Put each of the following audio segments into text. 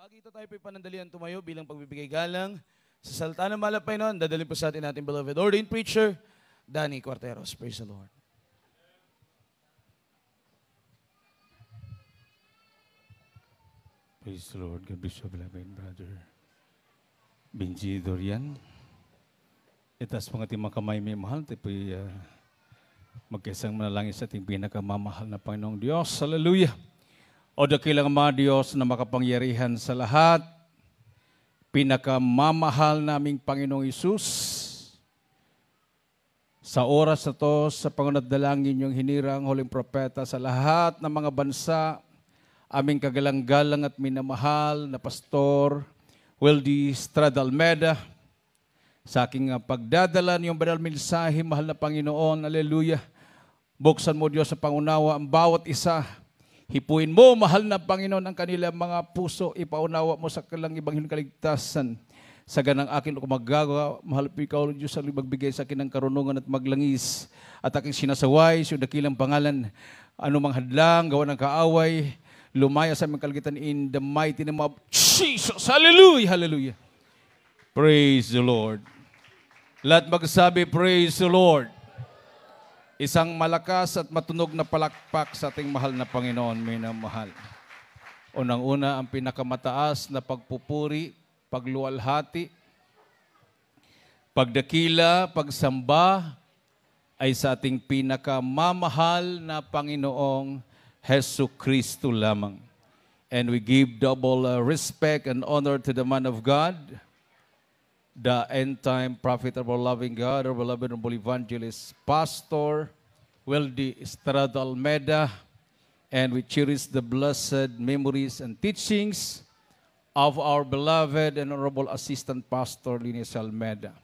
Makita tayo po'y panandalian tumayo bilang pagbibigay galang sa salita ng malapay noon. Dadalhin po sa atin natin beloved ordained preacher, Danny Cuarteros. Praise the Lord. Praise the Lord. God bless you, beloved brother Benji Dorian. Itas mga ating mga kamay may mahal, tayo po'y magkaisang manalangin sa ating pinakamamahal na Panginoong Diyos. Hallelujah! O dakilang mga Diyos na makapangyarihan sa lahat, pinakamamahal naming Panginoong Isus, sa oras na to, sa pangunat-dalangin yung hinirang huling propeta sa lahat ng mga bansa, aming kagalang-galang at minamahal na Pastor Weldy Estrada Almeda, sa aking pagdadala niyong banal mensahe, mahal na Panginoon, hallelujah, buksan mo Diyos sa pangunawa ang bawat isa. Hipuin mo, mahal na Panginoon, ang kanilang mga puso. Ipaunawa mo sa kanilang ibanghilong kaligtasan. Sa ganang akin ako magagawa, mahal po ikaw, Diyos, ang magbigay sa akin ng karunungan at maglangis. At aking sinasaway sa dakilang pangalan, anumang hadlang, gawa ng kaaway, lumaya sa aming kaligitan in the mighty name of Jesus. Hallelujah! Hallelujah! Praise the Lord. Lahat magsabi, praise the Lord. Isang malakas at matunog na palakpak sa ating mahal na Panginoon, minamahal. Unang-una, ang pinakamataas na pagpupuri, pagluwalhati, pagdakila, pagsamba, ay sa ating pinakamamahal na Panginoong Hesu Kristo lamang. And we give double respect and honor to the man of God, the end-time prophet of our loving God, our beloved and evangelist, Pastor Weldy Estrada Almeda, and we cherish the blessed memories and teachings of our beloved and honorable Assistant Pastor Linis Almeda.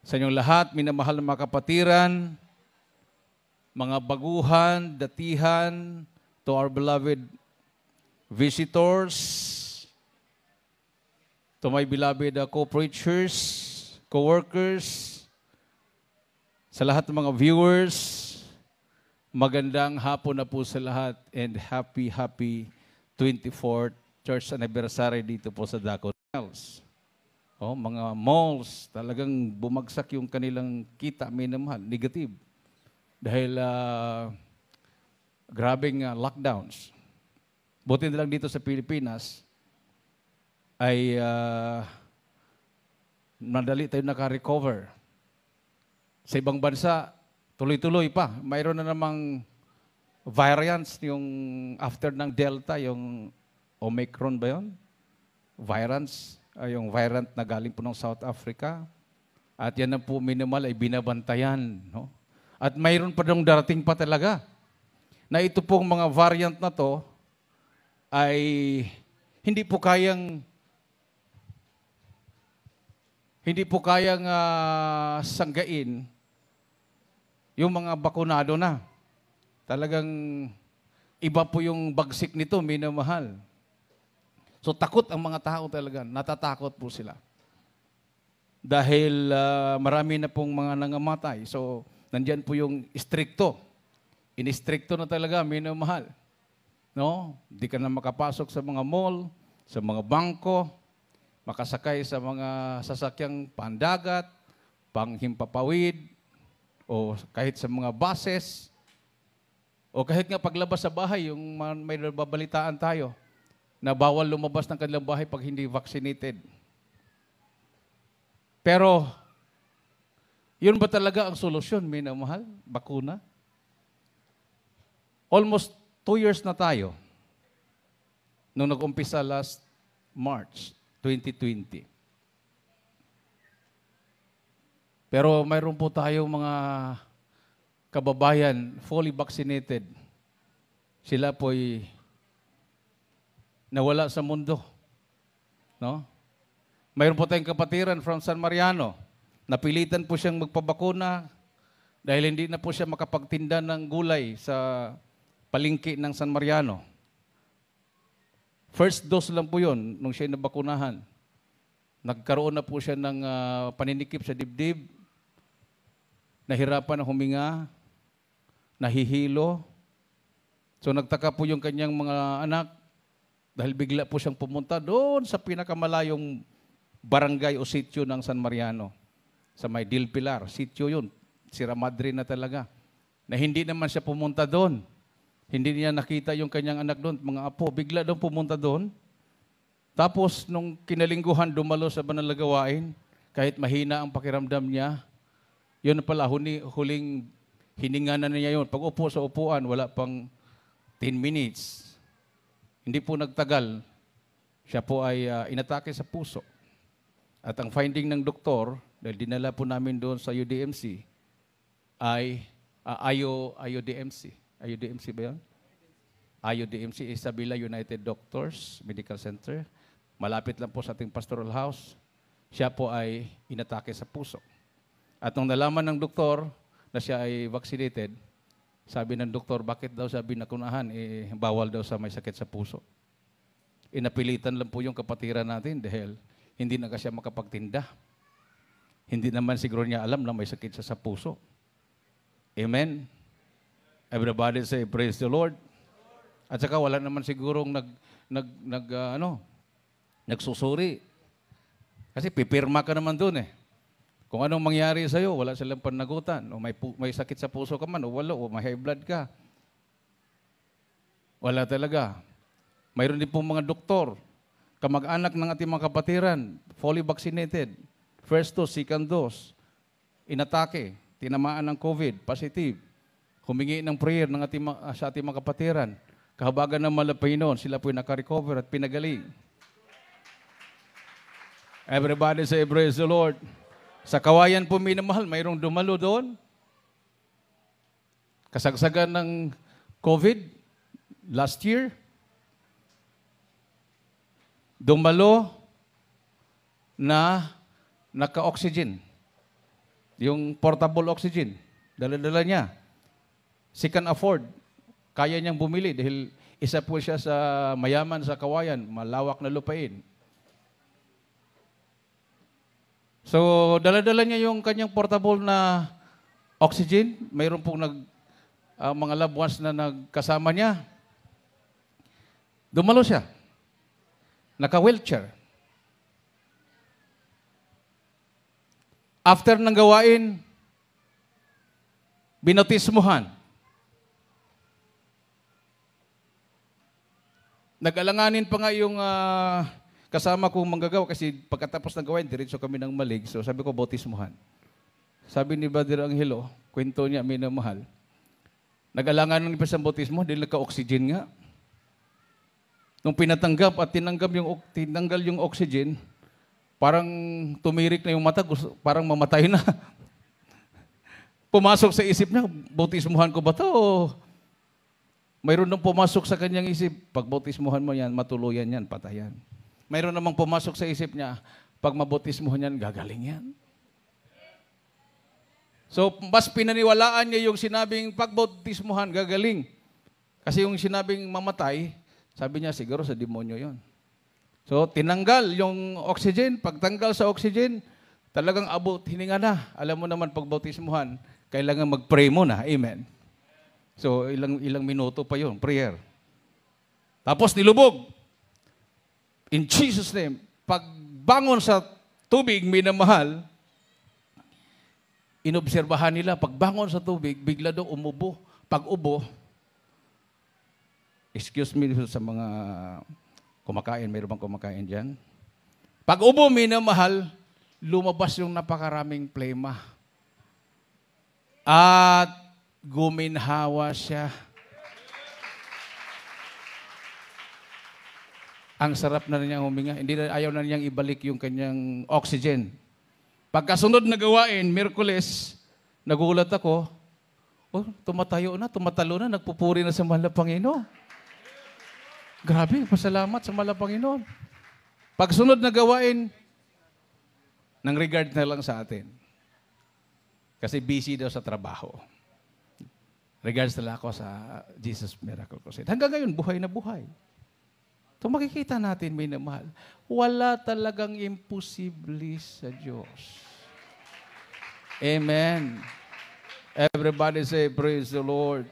Sa inyong lahat, minamahal na mga kapatiran, mga baguhan, datihan, to our beloved visitors, to my beloved co-preachers, co-workers, sa lahat ng mga viewers, magandang hapon na po sa lahat and happy 24th church anniversary dito po sa Daco Malls. Oh, mga malls, talagang bumagsak yung kanilang kita, minamahal, negative. Dahil grabing lockdowns. Buti na lang dito sa Pilipinas, ay madali tayo naka-recover. Sa ibang bansa, tuloy-tuloy pa. Mayroon na namang variants yung after ng Delta, yung Omicron ba yun? Yung variant na galing po ng South Africa. At yan na po minimal ay binabantayan. No? At mayroon pa dong darating pa talaga. Na ito pong mga variant na to ay hindi po kayang sanggain yung mga bakunado na. Talagang iba po yung bagsik nito, minamahal. So takot ang mga tao talaga, natatakot po sila. Dahil marami na pong mga nangamatay. So nandyan po yung stricto. Inistrikto na talaga, minamahal. No? Di ka na makapasok sa mga mall, sa mga bangko, makasakay sa mga sasakyang pandagat, panghimpapawid, o kahit sa mga buses, o kahit nga paglabas sa bahay, yung may babalitaan tayo, na bawal lumabas ng kanilang bahay pag hindi vaccinated. Pero, yun ba talaga ang solusyon, minamahal? Bakuna? Almost 2 years na tayo nung nag-umpisa last March 2020. Pero mayroon po tayong mga kababayan fully vaccinated. Sila po'y nawala sa mundo. No? Mayroon po tayong kapatiran from San Mariano. Napilitan po siyang magpabakuna dahil hindi na po siya makapagtinda ng gulay sa palengke ng San Mariano. First dose lang po yun nung siya nabakunahan. Nagkaroon na po siya ng paninikip sa dibdib, nahirapan na huminga, nahihilo. So nagtaka po yung kanyang mga anak, Dahil bigla po siyang pumunta doon sa pinakamalayong barangay o sitio ng San Mariano. Sa may Del Pilar, sitio yun. Sierra Madre na talaga. Na hindi naman siya pumunta doon. Hindi niya nakita yung kanyang anak doon, mga apo. Bigla doon pumunta doon. Tapos, nung kinalingguhan, dumalo sa banal na gawain, kahit mahina ang pakiramdam niya, yun pala, huling hininga na niya yun. Pag upo sa upuan, wala pang 10 minutes. Hindi po nagtagal. Siya po ay inatake sa puso. At ang finding ng doktor, dahil dinala po namin doon sa UDMC, ay IUDMC. IUDMC ba yun? IUDMC, Isabela United Doctors Medical Center. Malapit lang po sa ating pastoral house. Siya po ay inatake sa puso. At nung nalaman ng doktor na siya ay vaccinated, sabi ng doktor, bakit daw sabi nakunahan, bawal daw sa may sakit sa puso. Inapilitan lang po yung kapatiran natin dahil hindi na kasi makapagtinda. Hindi naman siguro niya alam na may sakit siya sa puso. Amen? Everybody say, praise the Lord. At saka wala naman sigurong nagsusuri. Kasi pipirma ka naman doon eh. Kung anong mangyari sa'yo, wala silang panagutan. O may sakit sa puso ka man, o wala, o may high blood ka. Wala talaga. Mayroon din pong mga doktor, kamag-anak ng ating mga kapatiran, fully vaccinated, first dose, second dose, inatake, tinamaan ng COVID, positive, humingi ng prayer ng sa ating mga kapatiran, kahabagan ng Panginoon, sila po'y nakarecover at pinagaling. Everybody say, praise the Lord. Sa Kawayan po, minamahal, mayroong dumalo doon. Kasagsagan ng COVID last year. Dumalo na naka-oxygen. Yung portable oxygen. Dala-dala niya. She can afford. Kaya niyang bumili dahil isa po siya sa mayaman sa Kawayan, malawak na lupain. So, dala-dala niya yung kanyang portable na oxygen. Mayroon pong mga loved ones na nagkasama niya. Dumalo siya. Naka-wheelchair. After ng gawain, binotismuhan. Nag-alanganin pa nga yung kasama kong manggagawa kasi pagkatapos ng gawain, diretso kami ng Malig. So sabi ko, bautismuhan. Sabi ni Brother Angelo, kwento niya, minamahal. Nag-alanganin pa sa bautismo dahil nagka-oxygen nga. Nung pinatanggap at tinanggal yung oxygen, parang tumirik na yung mata, parang mamatay na. Pumasok sa isip niya, bautismuhan ko ba ito? Mayroon nang pumasok sa kanyang isip, pag bautismuhan mo yan, matuluyan yan, patayan. Mayroon namang pumasok sa isip niya, pag mabautismuhan yan, gagaling yan. So, mas pinaniwalaan niya yung sinabing pag bautismuhan, gagaling. Kasi yung sinabing mamatay, sabi niya, siguro sa demonyo yon. So, tinanggal yung oxygen. Pagtanggal sa oxygen, talagang abot, hininga na. Alam mo naman, pag bautismuhan, kailangan mag-pray muna. Amen. So, ilang minuto pa yun, prayer. Tapos nilubog. In Jesus' name, pagbangon sa tubig, minamahal, inobserbahan nila, pagbangon sa tubig, bigla daw umubo. Pag ubo, excuse me sa mga kumakain, mayroon bang kumakain dyan? Pag ubo, minamahal, lumabas yung napakaraming plema. At guminhawa siya. Ang sarap na niyang huminga. Ayaw na niyang ibalik yung kanyang oxygen. Pagkasunod na gawain, Miyerkules, nagulat ako, tumatalo na, nagpupuri na sa mahal na Panginoon. Grabe, pasalamat sa mahal na Panginoon. Pagsunod na gawain, nang regard na lang sa atin. Kasi busy daw sa trabaho. Regards na lang ako sa Jesus Miracle Crusade. Hanggang ngayon, buhay na buhay. Ito makikita natin, may namahal. Wala talagang imposible sa Diyos. Amen. Everybody say, praise the Lord.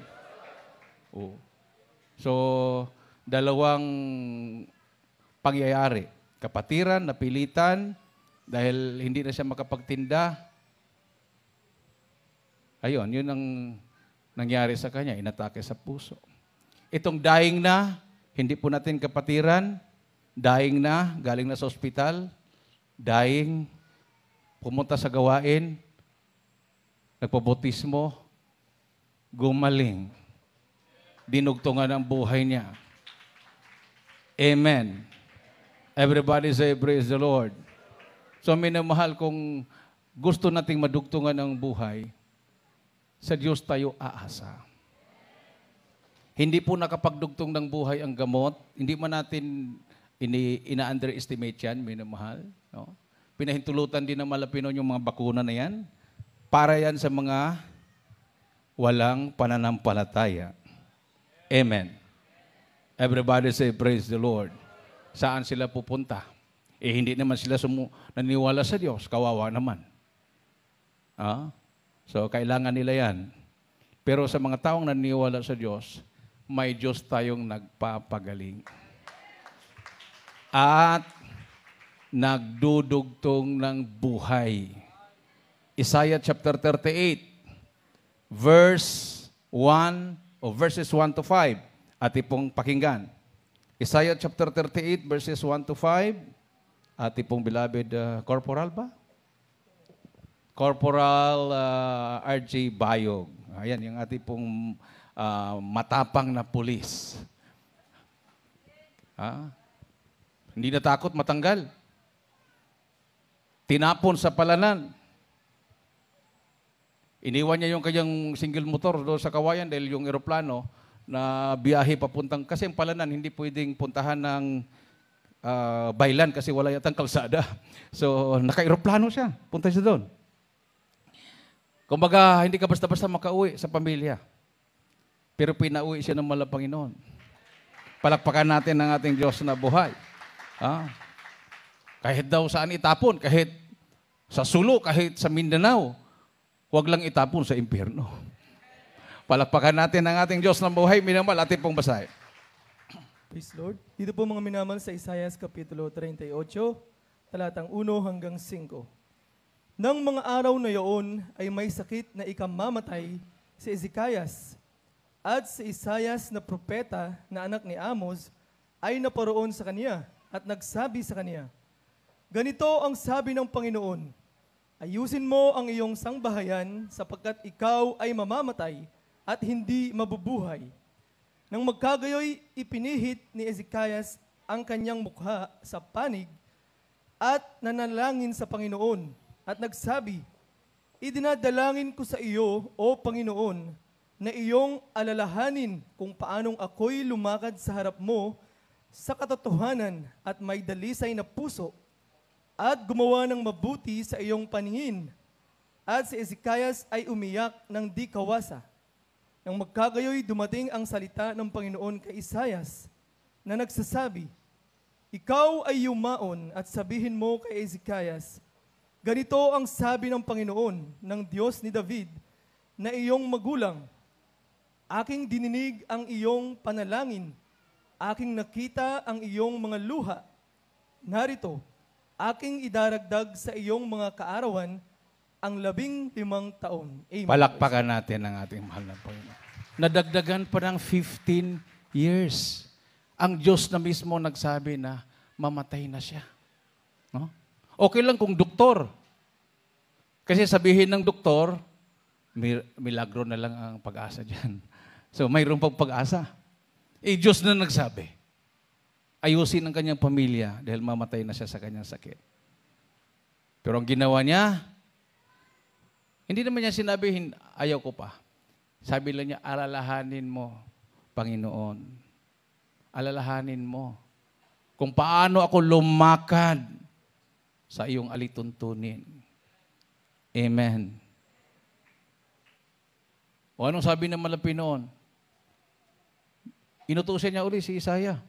Oh. So, dalawang pangyayari. Kapatiran, napilitan, dahil hindi na siya makapagtinda. Ayun, yun ang nangyari sa kanya, inatake sa puso. Itong dying na, hindi po natin kapatiran, dying na, galing na sa ospital, dying, pumunta sa gawain, nagpabotismo, gumaling, dinugtungan ang buhay niya. Amen. Everybody say, praise the Lord. So, minamahal, kung gusto nating madugtungan ang buhay, sa Diyos tayo aasa. Hindi po nakapagdugtong ng buhay ang gamot. Hindi man natin ina-underestimate yan, minamahal. No? Pinahintulutan din ng Malapinon yung mga bakuna na yan. Para yan sa mga walang pananampalataya. Amen. Everybody say, praise the Lord. Saan sila pupunta? Hindi naman sila naniwala sa Diyos. Kawawa naman. So, kailangan nila yan. Pero sa mga taong naniwala sa Diyos, may Diyos tayong nagpapagaling. At nagdudugtong ng buhay. Isaiah chapter 38, verses 1 to 5. Ati pong pakinggan. Isaiah chapter 38, verses 1 to 5. Ati pong beloved corporal ba? Corporal R.J. Bayog. Ayan, yung ati pong matapang na pulis. Hindi natakot matanggal. Tinapon sa palanan. Iniwan niya yung kanyang single motor doon sa kawayan dahil yung eroplano na biyahe papuntang, kasi ang palanan hindi pwedeng puntahan ng baylan kasi wala yatang kalsada. So, naka-eroplano siya. Punta siya doon. Kumbaga, hindi ka basta-basta makauwi sa pamilya. Pero pinauwi siya ng malang Panginoon. Palakpakan natin ang ating Diyos na buhay. Kahit daw saan itapon, kahit sa Sulu, kahit sa Mindanao, huwag lang itapon sa impyerno. Palakpakan natin ang ating Diyos na buhay. Minamal, ating pong basahin. Praise Lord. Dito po mga minamal sa Isaiah Kapitulo 38, talatang 1 hanggang 5. Nang mga araw na iyon ay may sakit na ikamamatay si Ezekias at si Isaias na propeta na anak ni Amos ay naparoon sa kaniya at nagsabi sa kaniya, ganito ang sabi ng Panginoon, ayusin mo ang iyong sangbahayan sapagkat ikaw ay mamamatay at hindi mabubuhay. Nang magkagayoy, ipinihit ni Ezekias ang kanyang mukha sa panig at nanalangin sa Panginoon at nagsabi, idinadalangin ko sa iyo, O Panginoon, na iyong alalahanin kung paanong ako'y lumakad sa harap mo sa katotohanan at may dalisay na puso at gumawa ng mabuti sa iyong paningin. At si Ezekias ay umiyak ng di kawasa. Nang magkagayoy, dumating ang salita ng Panginoon kay Isaias na nagsasabi, ikaw ay yumaon at sabihin mo kay Ezekias, ganito ang sabi ng Panginoon, ng Diyos ni David, na iyong magulang, aking dininig ang iyong panalangin, aking nakita ang iyong mga luha. Narito, aking idaragdag sa iyong mga kaarawan ang 15 taon. Amen. Palakpakan natin ang ating mahal na Panginoon. Nadagdagan pa ng 15 years. Ang Diyos na mismo nagsabi na mamatay na siya. No? Okay lang kung doktor. Kasi sabihin ng doktor, milagro na lang ang pag-asa dyan. So mayroon pang pag-asa. Diyos na nagsabi. Ayusin ang kanyang pamilya dahil mamatay na siya sa kanyang sakit. Pero ang ginawa niya, hindi naman niya sinabihin, ayaw ko pa. Sabi lang niya, alalahanin mo, Panginoon. Alalahanin mo kung paano ako lumakad sa iyong alituntunin. Amen. O anong sabi ng Malapinon? Inutusan niya uli si Isaiah.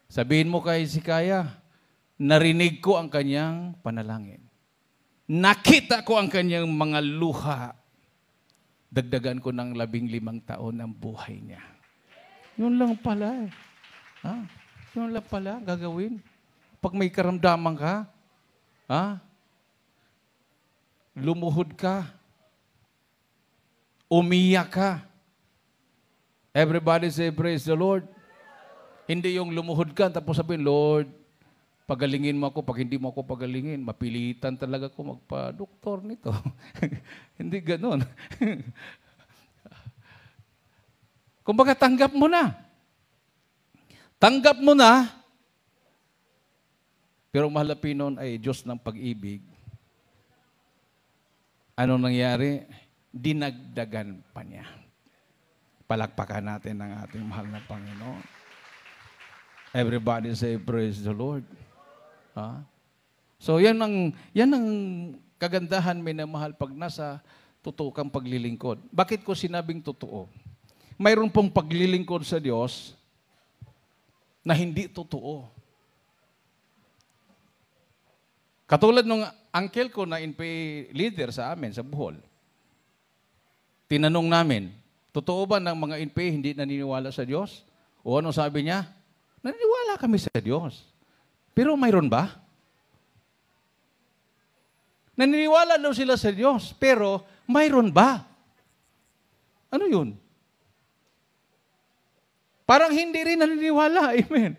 Sabihin mo kay Hezekiah, narinig ko ang kanyang panalangin. Nakita ko ang kanyang mga luha. Dagdagan ko ng 15 taon ang buhay niya. Yun lang pala. Yun lang pala gagawin. Pag may karamdaman ka, lumuhod ka, umiyak ka. Everybody say, praise the Lord. Hindi yung lumuhod ka, tapos sabihin, Lord, pagalingin mo ako. Pag hindi mo ako pagalingin, mapilitan talaga ako magpa-doktor nito. Hindi ganun. Kumbaga, tanggap mo na. Tanggap mo na. Pero ang mahal na Pinoon ay Diyos ng pag-ibig. Anong nangyari? Dinagdagan pa niya. Palakpakan natin ang ating mahal na Panginoon. Everybody say, praise the Lord. So yan ang kagandahan, minamahal, pag nasa totoo kang paglilingkod. Bakit ko sinabing totoo? Mayroon pong paglilingkod sa Diyos na hindi totoo. Katulad nung uncle ko na NPA leader sa amin, sa Bohol. Tinanong namin, totoo ba ng mga NPA hindi naniniwala sa Diyos? O ano sabi niya? Naniniwala kami sa Diyos. Pero mayroon ba? Naniniwala daw sila sa Diyos, pero mayroon ba? Ano yun? Parang hindi rin naniniwala. Amen.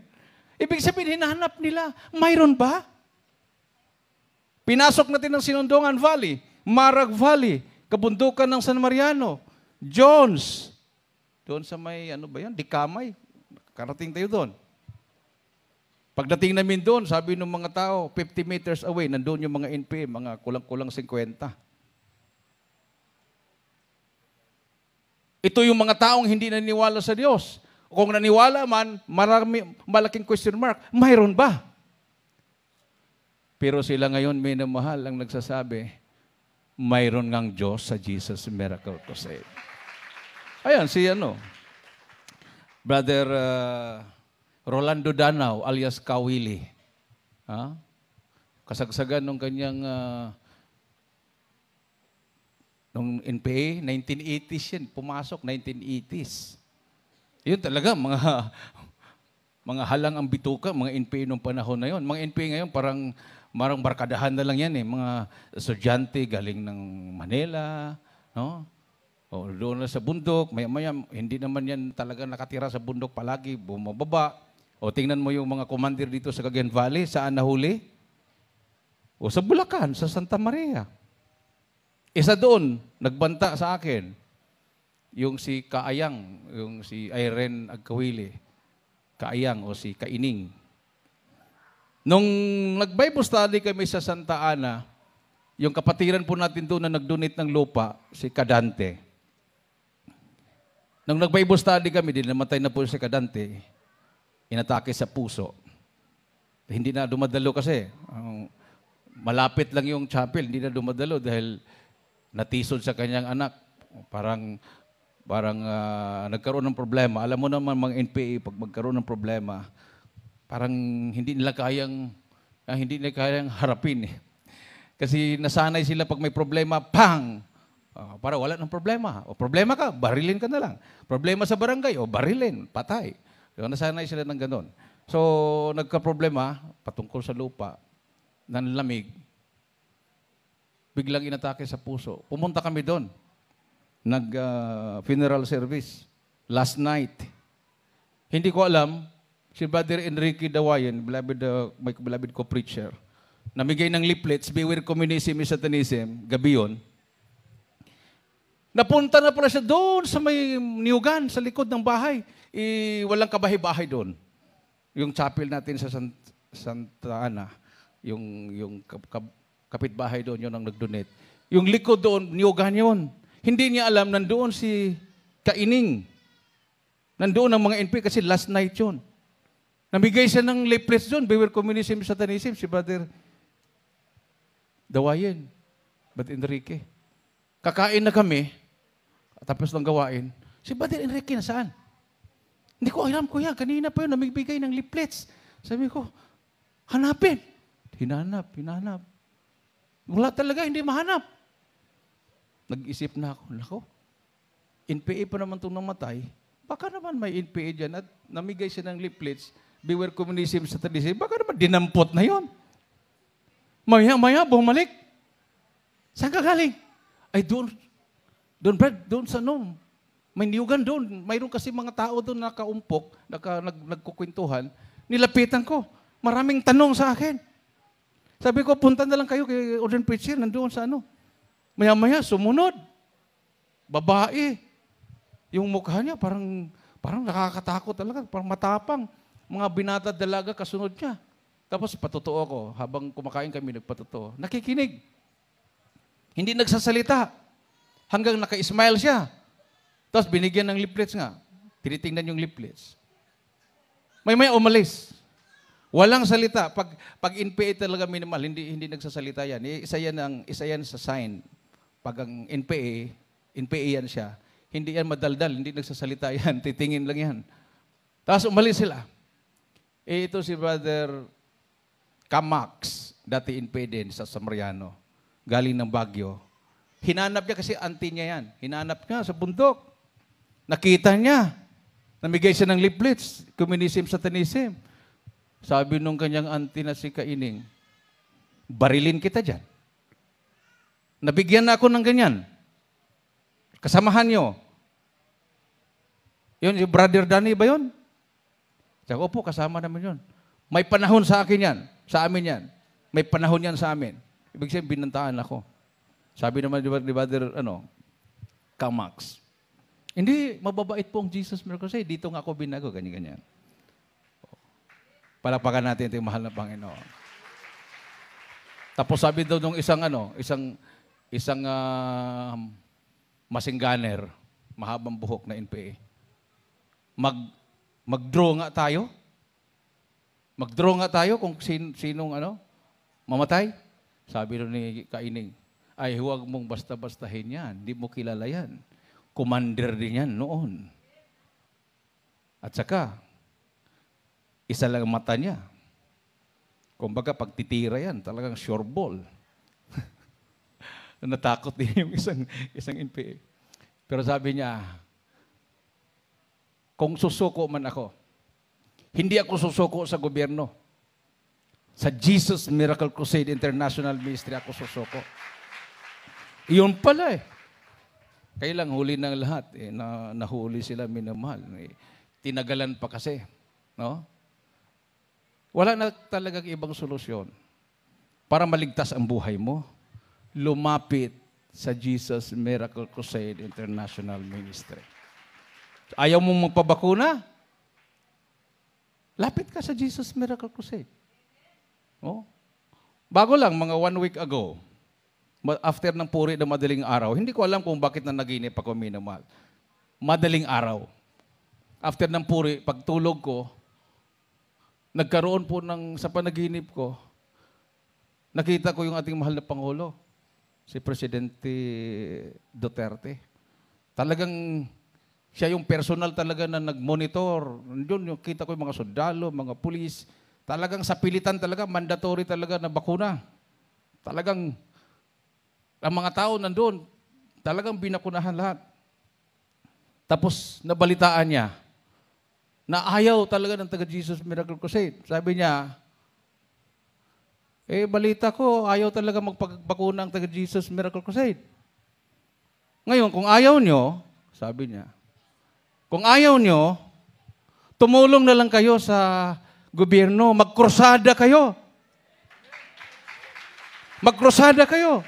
Ibig sabihin, hinahanap nila, mayroon ba? Pinasok natin ng Sinundungan Valley, Marag Valley, kabundukan ng San Mariano, Jones, doon sa may, ano ba yan, Dikamay. Karating tayo doon. Pagdating namin doon, sabi ng mga tao, 50 meters away, nandun yung mga NPA, mga kulang-kulang 50. Ito yung mga taong hindi naniniwala sa Diyos. Kung naniwala man, malaking question mark, mayroon ba? Pero sila ngayon, minamahal, ang nagsasabi, mayroon ngang Diyos sa Jesus Miracle Crusade. Ayan, si Brother Rolando Danao alias Kawili. Kasagsagan nung kanyang nung NPA, 1980s yan, pumasok, 1980s. Yun talaga, mga halang ang bituka, mga NPA nung panahon na yun. Mga NPA ngayon, parang barkadahan na lang yan eh. Mga estudyante galing ng Manila, no? O doon na sa bundok, maya-maya, hindi naman yan talaga nakatira sa bundok palagi, bumababa. O tingnan mo yung mga commander dito sa Cagayan Valley, saan nahuli? O sa Bulacan, sa Santa Maria. Isa doon, nagbanta sa akin, yung si Kaayang, yung si Irene Agkawili, Kaayang o si Kaining. Nung nag-Bible study kami sa Santa Ana, yung kapatiran po natin doon na nag-donate ng lupa, si Kadante. Nung nag-Bible study kami, din namatay na po si Kadante, inatake sa puso. Hindi na dumadalo kasi. Malapit lang yung chapel, hindi na dumadalo dahil natisod sa kanyang anak. Parang nagkaroon ng problema. Alam mo naman mga NPA, pag magkaroon ng problema, parang hindi nila kayang harapin. Kasi nasanay sila pag may problema, pang! Para wala ng problema. O problema ka, barilin ka na lang. Problema sa barangay, o barilin, patay. So, nasanay sila ng ganon. So, nagka-problema, patungkol sa lupa, nanlamig, biglang inatake sa puso. Pumunta kami doon. Nag-funeral service. Last night. Hindi ko alam, si Brother Enrique Dawayan, my beloved co-preacher, namigay ng leaflets, Beware Communism and Satanism, gabi yun. Napunta na pala siya doon sa may niyugan, sa likod ng bahay. Walang kabahay-bahay doon. Yung chapel natin sa Santa Ana, yung kapitbahay doon, yun ang nag-donate. Yung likod doon, niyugan yun. Hindi niya alam, nandoon si Kaining. Nandoon ang mga NP kasi last night yun. Namigay siya ng leaflets doon, Beware Communism, Satanism, si Brother Dawayan, Brother Enrique. Kakain na kami, tapos ng gawain, si Brother Enrique nasaan? Hindi ko alam, kuya, kanina pa yun, namibigay ng leaflets. Sabi ko, hanapin. Hinanap. Wala talaga, hindi mahanap. Nag-isip na ako, nako, NPA pa naman itong namatay, baka naman may NPA dyan at namigay siya ng leaflets beware communism, satanism, baka naman dinampot na yon. Maya-maya, bumalik. Saan ka galing? Ay, doon, Brad, doon sa may niyugan doon. Mayroon kasi mga tao doon nakaumpok, nagkukwentuhan. Nilapitan ko. Maraming tanong sa akin. Sabi ko, punta na lang kayo kay Ordained Preacher, nandoon sa Maya-maya, sumunod. Babae. Yung mukha niya, parang nakakatakot talaga, parang matapang. Mga binata dalaga kasunod niya. Tapos patotoo ko, habang kumakain kami, nagpatotoo. Nakikinig. Hindi nagsasalita. Hanggang naka-smile siya. Tapos binigyan ng leaflets nga. Tinitingnan yung leaflets. May umalis. Walang salita. Pag NPA talaga minimal, hindi nagsasalita yan. Isa yan sa sign. Pag ang NPA yan siya. Hindi yan madaldal, hindi nagsasalita yan. Titingin lang yan. Tapos umalis sila. Ito si Brother Kamax, dati NPA din sa Samariano. Galing ng Baguio. Hinanap niya kasi auntie niya yan. Hinanap niya sa bundok. Nakita niya. Namigay siya ng leaflets. Communism, satanism. Sabi nung kanyang auntie na si Kaining, barilin kita dyan. Nabigyan na ako ng ganyan. Kasamahan niyo. Yun, yung Brother Danny ba yun? Sabi ko, po, kasama naman yun. May panahon sa akin yan. Sa amin yan. May panahon yan sa amin. Ibig sabihin, binantaan ako. Sabi naman ni Brother, Kamax. Hindi, mababait po ang Jesus Miracle Crusade. Dito nga ako binago, ganyan-ganyan. Palapakan natin ito yung mahal na Panginoon. Tapos sabi daw nung isang masingganer, mahabang buhok na NPA, mag-draw nga tayo. Mag-draw nga tayo kung sinong mamatay. Sabi rin ni Kaining, ay huwag mong basta-bastahin yan. Hindi mo kilala yan. Commander din yan noon. At saka, isa lang mata niya. Kumbaga, pag titira yan, talagang sure ball. Natakot din yung isang NPA. Pero sabi niya, kung susuko man ako, hindi ako susuko sa gobyerno. Sa Jesus Miracle Crusade International Ministry ako susuko. Iyon pala Kailang huli ng lahat. Nahuli sila, minamahal. Tinagalan pa kasi. No? Wala na talagang ibang solusyon. Para maligtas ang buhay mo, lumapit sa Jesus Miracle Crusade International Ministry. Ayaw mong magpabakuna? Lapit ka sa Jesus Miracle Crusade. Oh? Bago lang, mga 1 week ago, after ng puri na madaling araw, hindi ko alam kung bakit na naginip ako minamahal. Madaling araw. After ng puri, pagtulog ko, nagkaroon po sa panaginip ko, nakita ko yung ating mahal na Pangulo, si Presidente Duterte. Talagang siya yung personal talaga na nag-monitor. Doon yung kita ko yung mga sundalo, mga pulis. Talagang sa pilitan talaga, mandatory talaga na bakuna. Talagang ang mga tao nandun, talagang binakunahan lahat. Tapos nabalitaan niya na ayaw talaga ng taga-Jesus Miracle Crusade. Sabi niya, balita ko, ayaw talaga magpagpakuna ang taga-Jesus Miracle Crusade. Ngayon, kung ayaw nyo, sabi niya, kung ayaw nyo, tumulong na lang kayo sa gobyerno, magkrusada kayo. Magkrusada kayo.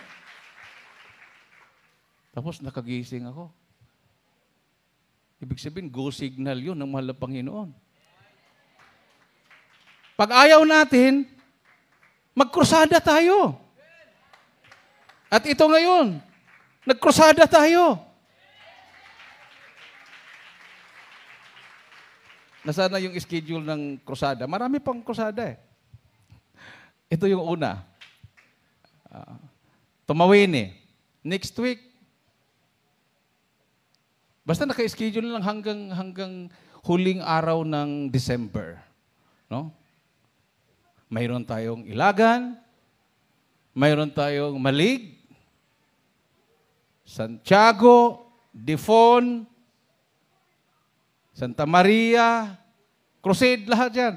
Tapos nakagising ako. Ibig sabihin, go signal yun ng mahal na Panginoon. Pag ayaw natin, magkrusada tayo. At ito ngayon, nagkrusada tayo. Nasaan na yung schedule ng krusada? Marami pang krusada Ito yung una. Tumawin Next week, basta naka-schedule lang hanggang huling araw ng December. No? Mayroon tayong Ilagan, mayroon tayong Malig, Santiago, Difon, Santa Maria, Crusade, lahat yan.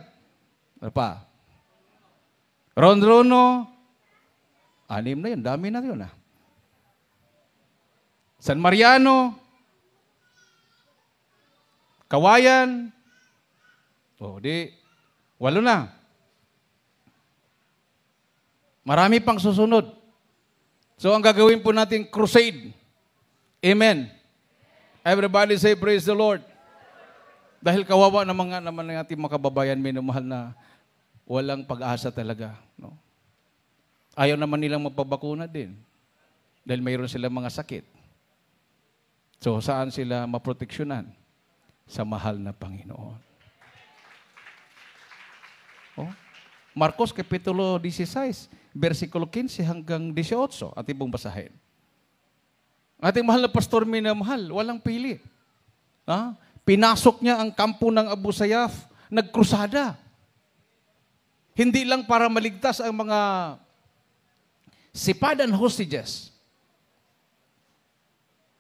Ano pa? Ronrono. 6 na yun. Dami na yun. San Mariano. Kawayan. Di 8 na. Marami pang susunod. So ang gagawin po natin, crusade. Amen. Everybody say praise the Lord. Dahil kawawa naman ng ating mga kababayan, minamahal na walang pag-asa talaga. No? Ayaw naman nilang magpabakuna din. Dahil mayroon silang mga sakit. So saan sila maproteksyonan? Sa mahal na Panginoon. Marcos Kapitulo 16, versikulo 15 hanggang 18. Ating pong basahin. Ating mahal na pastor, minamahal, walang pili. Pinasok niya ang kampo ng Abu Sayyaf, nagkrusada. Hindi lang para maligtas ang mga sipadan hostages,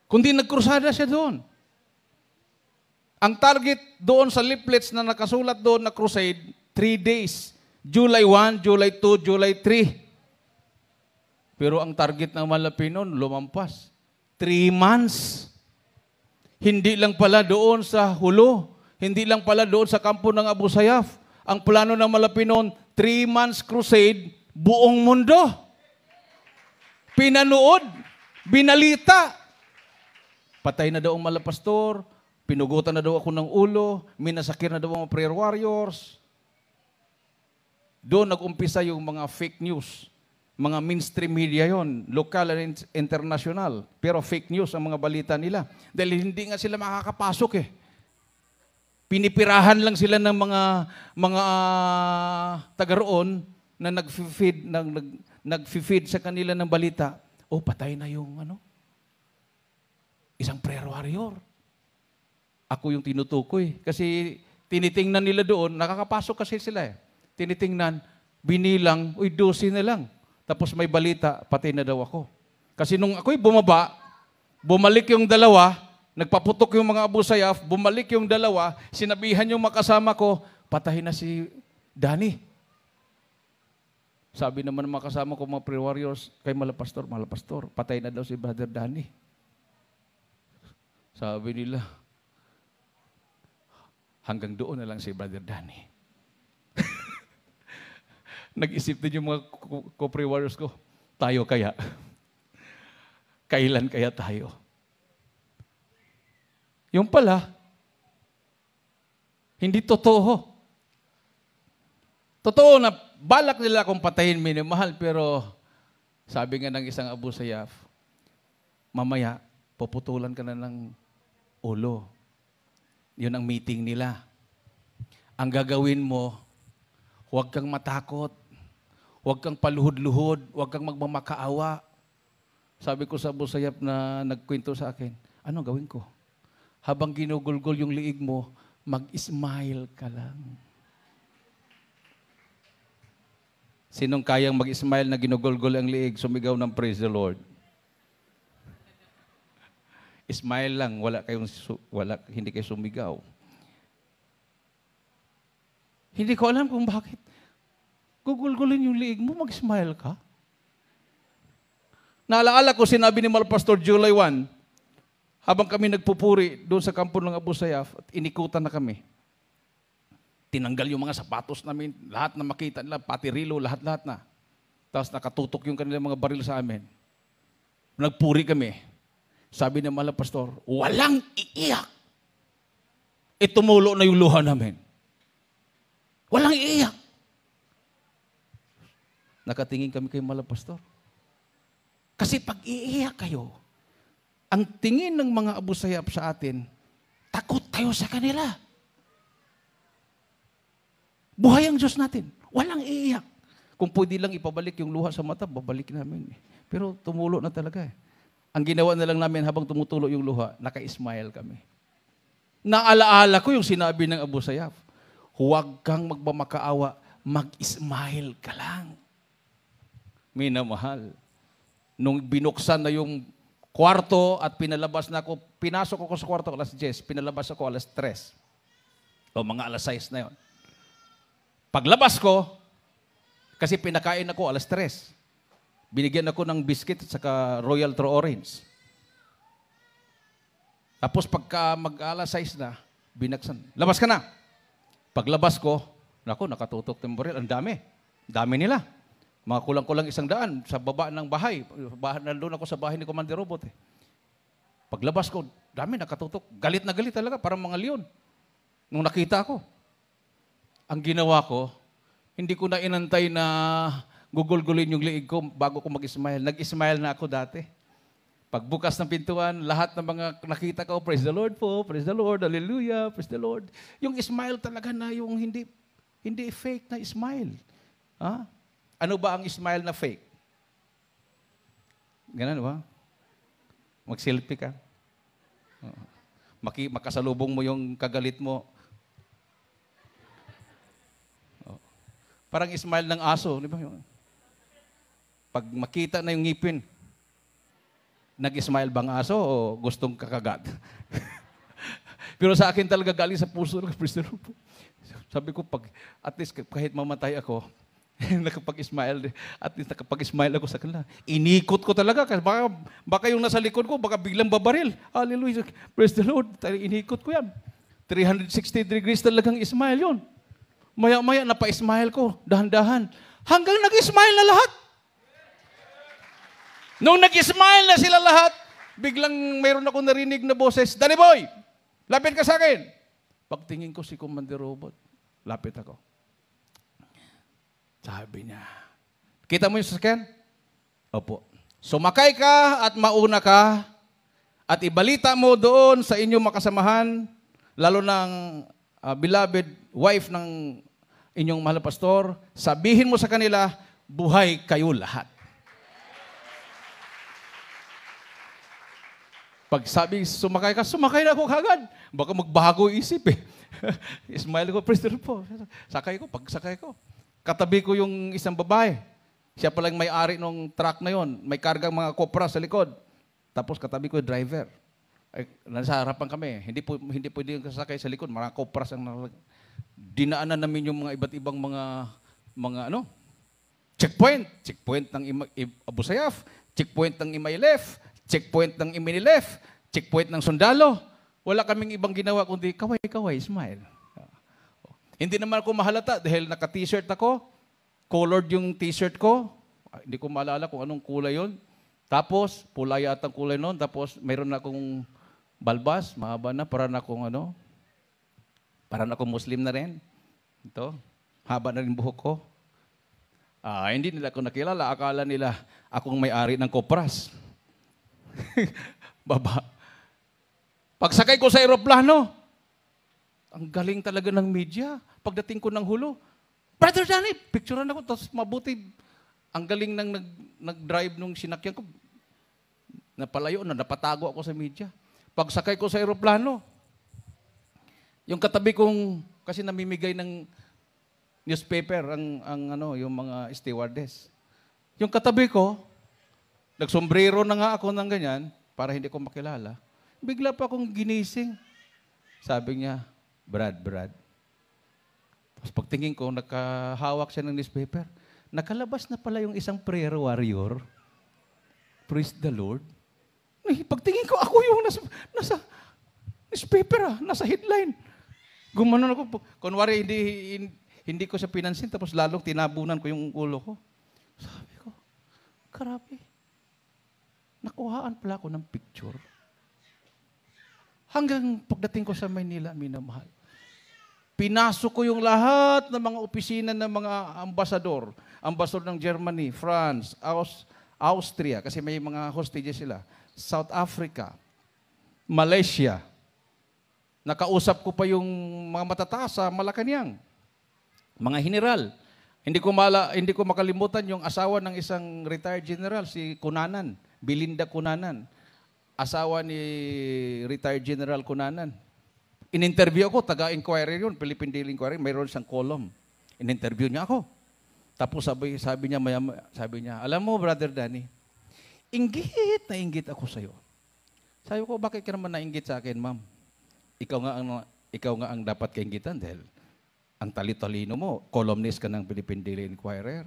kundi nagkrusada siya doon. Ang target doon sa leaflets na nakasulat doon na crusade, 3 days. July 1, July 2, July 3. Pero ang target ng Malapinon, lumampas. 3 months. Hindi lang pala doon sa Hulo. Hindi lang pala doon sa kampo ng Abu Sayyaf. Ang plano ng Malapinon, 3 months crusade, buong mundo. Pinanood, binalita. Patay na daw ang malapastor, pinugutan na daw ako ng ulo, minasakir na daw ang prayer warriors. Doon nag-umpisa yung mga fake news. Mga mainstream media yon, lokal and international. Pero fake news ang mga balita nila. Dahil hindi nga sila makakapasok eh. Pinipirahan lang sila ng mga taga roon na nag-feed sa kanila ng balita. Patay na yung isang prayer warrior. Ako yung tinutukoy. Kasi tinitingnan nila doon, nakakapasok kasi sila eh. Tinitingnan, binilang, 12 na lang. Tapos may balita, patay na daw ako. Kasi nung ako'y bumaba, bumalik yung dalawa, nagpaputok yung mga Abu Sayyaf, bumalik yung dalawa, sinabihan yung makasama ko, patay na si Danny. Sabi naman ng makasama ko, mga prayer warriors, kay Malapastor, patay na daw si Brother Danny. Sabi nila, hanggang doon na lang si Brother Danny. Nag-isip din yung mga co-prayer warriors ko, tayo kaya? Kailan kaya tayo? Yung pala, hindi totoo. Totoo na balak nila akong patayin, minamahal, pero sabi nga ng isang Abu Sayyaf, mamaya, puputulan ka na ng ulo. Yun ang meeting nila. Ang gagawin mo, huwag kang matakot. Huwag kang paluhod-luhod. Huwag kang magmamakaawa. Sabi ko sa Abu Sayyaf na nagkwento sa akin, ano gawin ko? Habang ginugulgol yung liig mo, mag-smile ka lang. Sinong kayang mag-smile na ginugulgol ang liig, sumigaw ng praise the Lord? Smile lang, hindi kayo sumigaw. Hindi ko alam kung bakit. Gugulgulin yung liig mo, mag-smile ka. Naalaala ko, sinabi ni Malapastor July 1, habang kami nagpupuri doon sa kampo ng Abu Sayyaf, at inikutan na kami. Tinanggal yung mga sapatos namin, lahat na makita nila, pati rilo, lahat-lahat na. Tapos nakatutok yung kanilang mga baril sa amin. Nagpuri kami. Sabi ni Malapastor, walang iiyak. Tumulo na yung luha namin. Walang iiyak. Nakatingin kami kay Malapastor. Kasi pag iiyak kayo, ang tingin ng mga Abu Sayyaf sa atin, takot tayo sa kanila. Buhay ang Diyos natin. Walang iiyak. Kung pwede lang ipabalik yung luha sa mata, babalik namin. Pero tumulo na talaga eh. Ang ginawa na lang namin habang tumutulo yung luha, naka-smile kami. Naalaala ko yung sinabi ng Abu Sayyaf, huwag kang magmamakaawa, mag-smile ka lang. Minamahal. Nung binuksan na yung kwarto at pinalabas na ako, pinasok ako sa kwarto alas 10, pinalabas ako alas 3. O mga alas 6 na yon. Paglabas ko, kasi pinakain ako alas 3. Binigyan ako ng biscuit at saka Royal True Orange. Tapos pagka mag-alas 6 na, binaksan. Labas ka na. Paglabas ko, naku, nakatutok temporel. Ang dami. Dami nila. Mga kulang-kulang 100 sa baba ng bahay. Nandun ako sa bahay ni Commander Robot. Paglabas ko, dami nakatutok. Galit na galit talaga, parang mga leon. Nung nakita ko, ang ginawa ko, hindi ko na inantay na gugol-gulin yung liig ko bago ko mag-smile. Nag-smile na ako dati. Pagbukas ng pintuan, lahat ng mga nakita ko, praise the Lord po, praise the Lord, hallelujah, praise the Lord. Yung smile talaga na yung hindi fake na smile. Ha? Ano ba ang smile na fake? Ganun ba? Mag-selfie ka. Makasalubong mo yung kagalit mo. Parang smile ng aso, di ba? Pag makita na yung ngipin, nag-smile bang aso o gustong kakagat? Pero sa akin talaga galing sa puso, sabi ko, at least kahit mamatay ako, nakapag-smile, at least nakapag-smile ako sa kanila. Inikot ko talaga, kasi baka yung nasa likod ko, baka biglang babaril. Hallelujah, praise the Lord. Inikot ko yan. 360 degrees talagang smile yun. Maya-maya, napa-smile ko, dahan-dahan. Hanggang nag-smile na lahat. Nung nag-smile na sila lahat, biglang mayroon akong narinig na boses, Danny Boy, lapit ka sa akin. Pagtingin ko si Commander Robot, lapit ako. Sabi niya, kita mo yung sasakyan? Opo. Sumakay ka at mauna ka at ibalita mo doon sa inyong makasamahan, lalo ng beloved wife ng inyong mahal na pastor, sabihin mo sa kanila, buhay kayo lahat. Pag sabi, sumakay ka, sumakay na ako kagad. Baka magbago isip eh. Smile ko, praise the Lord po. Sakay ko, pagsakay ko. Katabi ko yung isang babae. Siya palang may-ari ng truck na yon. May kargang mga kopra sa likod. Tapos katabi ko yung driver. Ay, nasa harapan kami. Hindi pwede yung kasakay sa likod. Mga kopras ang dinaanan namin yung mga iba't ibang mga checkpoint. Checkpoint ng Abu Sayyaf. Checkpoint ng Imaylef. Checkpoint ng Iminilef, checkpoint ng sundalo. Wala kaming ibang ginawa kundi kaway-kaway, smile. Hindi naman ako mahalata dahil naka-t-shirt ako, colored yung t-shirt ko. Hindi ko maalala kung anong kulay yon. Tapos, pula yata ang kulay noon. Tapos, mayroon na akong balbas, mahaba na, para na akong Muslim na rin. Ito, haba na rin buhok ko. Hindi nila ako nakilala. Akala nila akong may-ari ng kopras. Baba. Pagsakay ko sa aeroplano, ang galing talaga ng media. Pagdating ko ng hulo, Brother Danny, picturean ako, tapos mabuti, ang galing ng nag-drive nung sinakyan ko. Napalayo na, napatago ako sa media. Pagsakay ko sa aeroplano, yung katabi kong, kasi namimigay ng newspaper, yung mga stewardess. Yung katabi ko, nagsombrero na nga ako ng ganyan, para hindi ko makilala. Bigla pa akong ginising. Sabi niya, Brad. Tapos pagtingin ko, nakahawak siya ng newspaper. Nakalabas na pala yung isang prayer warrior. Praise the Lord. Pagtingin ko, ako yung nasa newspaper, nasa headline. Gumanon ako. Kunwari, hindi ko siya pinansin, tapos lalong tinabunan ko yung ulo ko. Sabi ko, grabe. Nakuhaan pala ako ng picture. Hanggang pagdating ko sa Maynila, minamahal. Pinasok ko yung lahat ng mga opisina ng mga ambasador. Ambasador ng Germany, France, Austria, kasi may mga hostages sila. South Africa, Malaysia. Nakausap ko pa yung mga matataas sa Malacanang. Mga general. Hindi ko makalimutan yung asawa ng isang retired general, si Cunanan. Belinda Cunanan, asawa ni retired General Cunanan. In-interview ako, taga-inquiry yun, Philippine Daily Inquiry, mayroon siyang column. In-interview niya ako. Tapos sabi niya, alam mo, Brother Danny, inggit na inggit ako sa'yo. Sabi ko, bakit ka naman nainggit sa akin, ma'am? Ikaw nga ang dapat kainggitan dahil Ang tali-talino mo, columnist ka ng Philippine Daily Inquirer.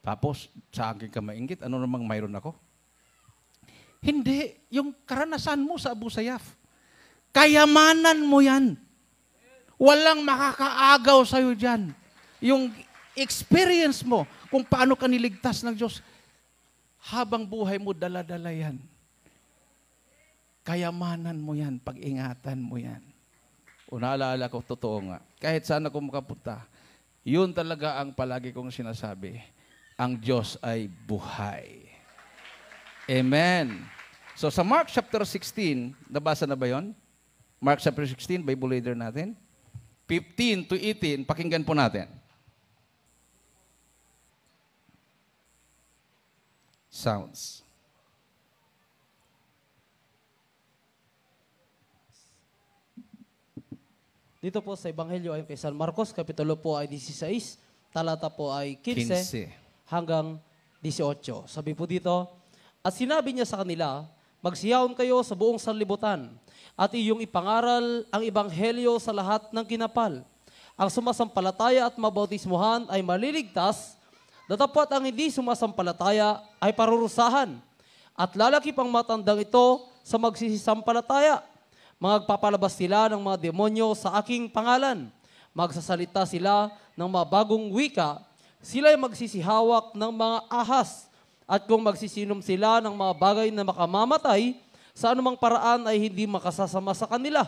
Tapos, sa akin ka mainggit, ano namang mayroon ako? Hindi. Yung karanasan mo sa Abu Sayyaf. Kayamanan mo yan. Walang makakaagaw sa'yo dyan. Yung experience mo, kung paano ka niligtas ng Diyos, habang buhay mo, dala-dala yan. Kayamanan mo yan, pag-ingatan mo yan. O naalala ko, totoo nga. Kahit saan ako makapunta, yun talaga ang palagi kong sinasabi. Ang Diyos ay buhay. Amen. So sa Mark chapter 16, nabasa na ba yon? Mark chapter 16, Bible reader natin. 15 to 18, pakinggan po natin. Sounds. Dito po sa Ebanghelyo ay kay San Marcos, kapitulo po ay 16, talata po ay 15 hanggang 18. Sabi po dito, at sinabi niya sa kanila, magsiyaon kayo sa buong sanlibutan at iyong ipangaral ang Ebanghelyo sa lahat ng kinapal. Ang sumasampalataya at mabautismuhan ay maliligtas, datapwat ang hindi sumasampalataya ay parurusahan. At lalaki pang matandang ito sa magsisisampalataya. Magpapalabas sila ng mga demonyo sa aking pangalan. Magsasalita sila ng mga bagong wika. Sila'y magsisihawak ng mga ahas. At kung magsisinom sila ng mga bagay na makamamatay, sa anumang paraan ay hindi makasasama sa kanila.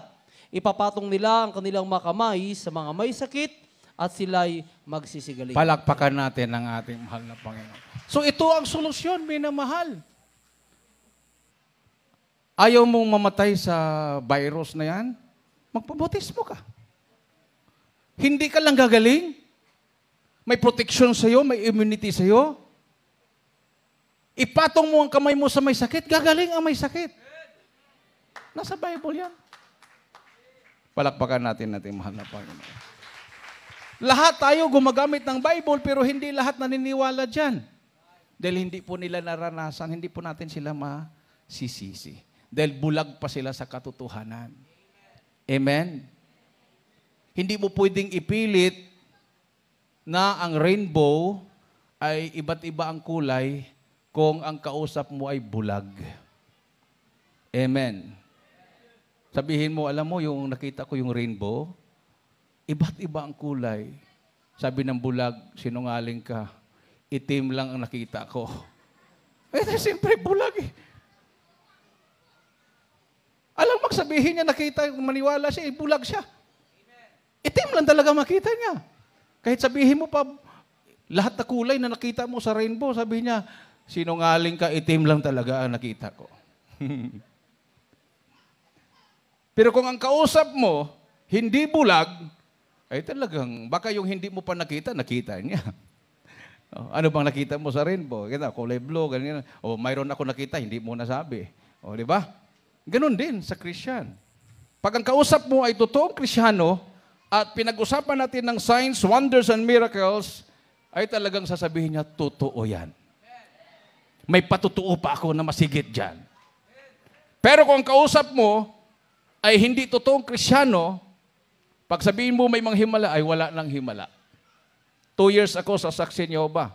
Ipapatong nila ang kanilang mga kamay sa mga may sakit at sila'y magsisigaling. Palakpakan natin ang ating mahal na Panginoon. So ito ang solusyon, minamahal. Ayaw mong mamatay sa virus na yan? Magpabotismo ka. Hindi ka lang gagaling. May protection sa'yo, may immunity sa'yo. Ipatong mo ang kamay mo sa may sakit, gagaling ang may sakit. Nasa Bible yan. Palakpakan natin mahal na Panginoon. Lahat tayo gumagamit ng Bible, pero hindi lahat naniniwala dyan. Dahil hindi po nila naranasan, hindi po natin sila masisisi. Dahil bulag pa sila sa katotohanan. Amen? Hindi mo pwedeng ipilit na ang rainbow ay iba't iba ang kulay kung ang kausap mo ay bulag. Amen. Sabihin mo, alam mo, yung nakita ko yung rainbow, iba't iba ang kulay. Sabi ng bulag, sinungaling ka, itim lang ang nakita ko. Eh, siyempre, bulag eh. Alam mo, sabihin niya, nakita, maniwala siya, bulag siya. Itim lang talaga makita niya. Kahit sabihin mo pa, lahat na kulay na nakita mo sa rainbow, sabi niya, sinungaling ka, itim lang talaga ang nakita ko. Pero kung ang kausap mo, hindi bulag, ay talagang, baka yung hindi mo pa nakita, nakita niya. Ano bang nakita mo sa rainbow? Kita, kulay blue, ganyan. O mayroon ako nakita, hindi mo nasabi. O, di ba? Ganon din sa Christian. Pag ang kausap mo ay totoong Krisyano, at pinag-usapan natin ng signs, wonders, and miracles, ay talagang sasabihin niya, totoo yan. May patutuo pa ako na masigit dyan. Pero kung ang kausap mo ay hindi totoong Krisyano, pag sabihin mo may mga himala, ay wala nang himala. 2 years ako sa Saksi ni Jehovah.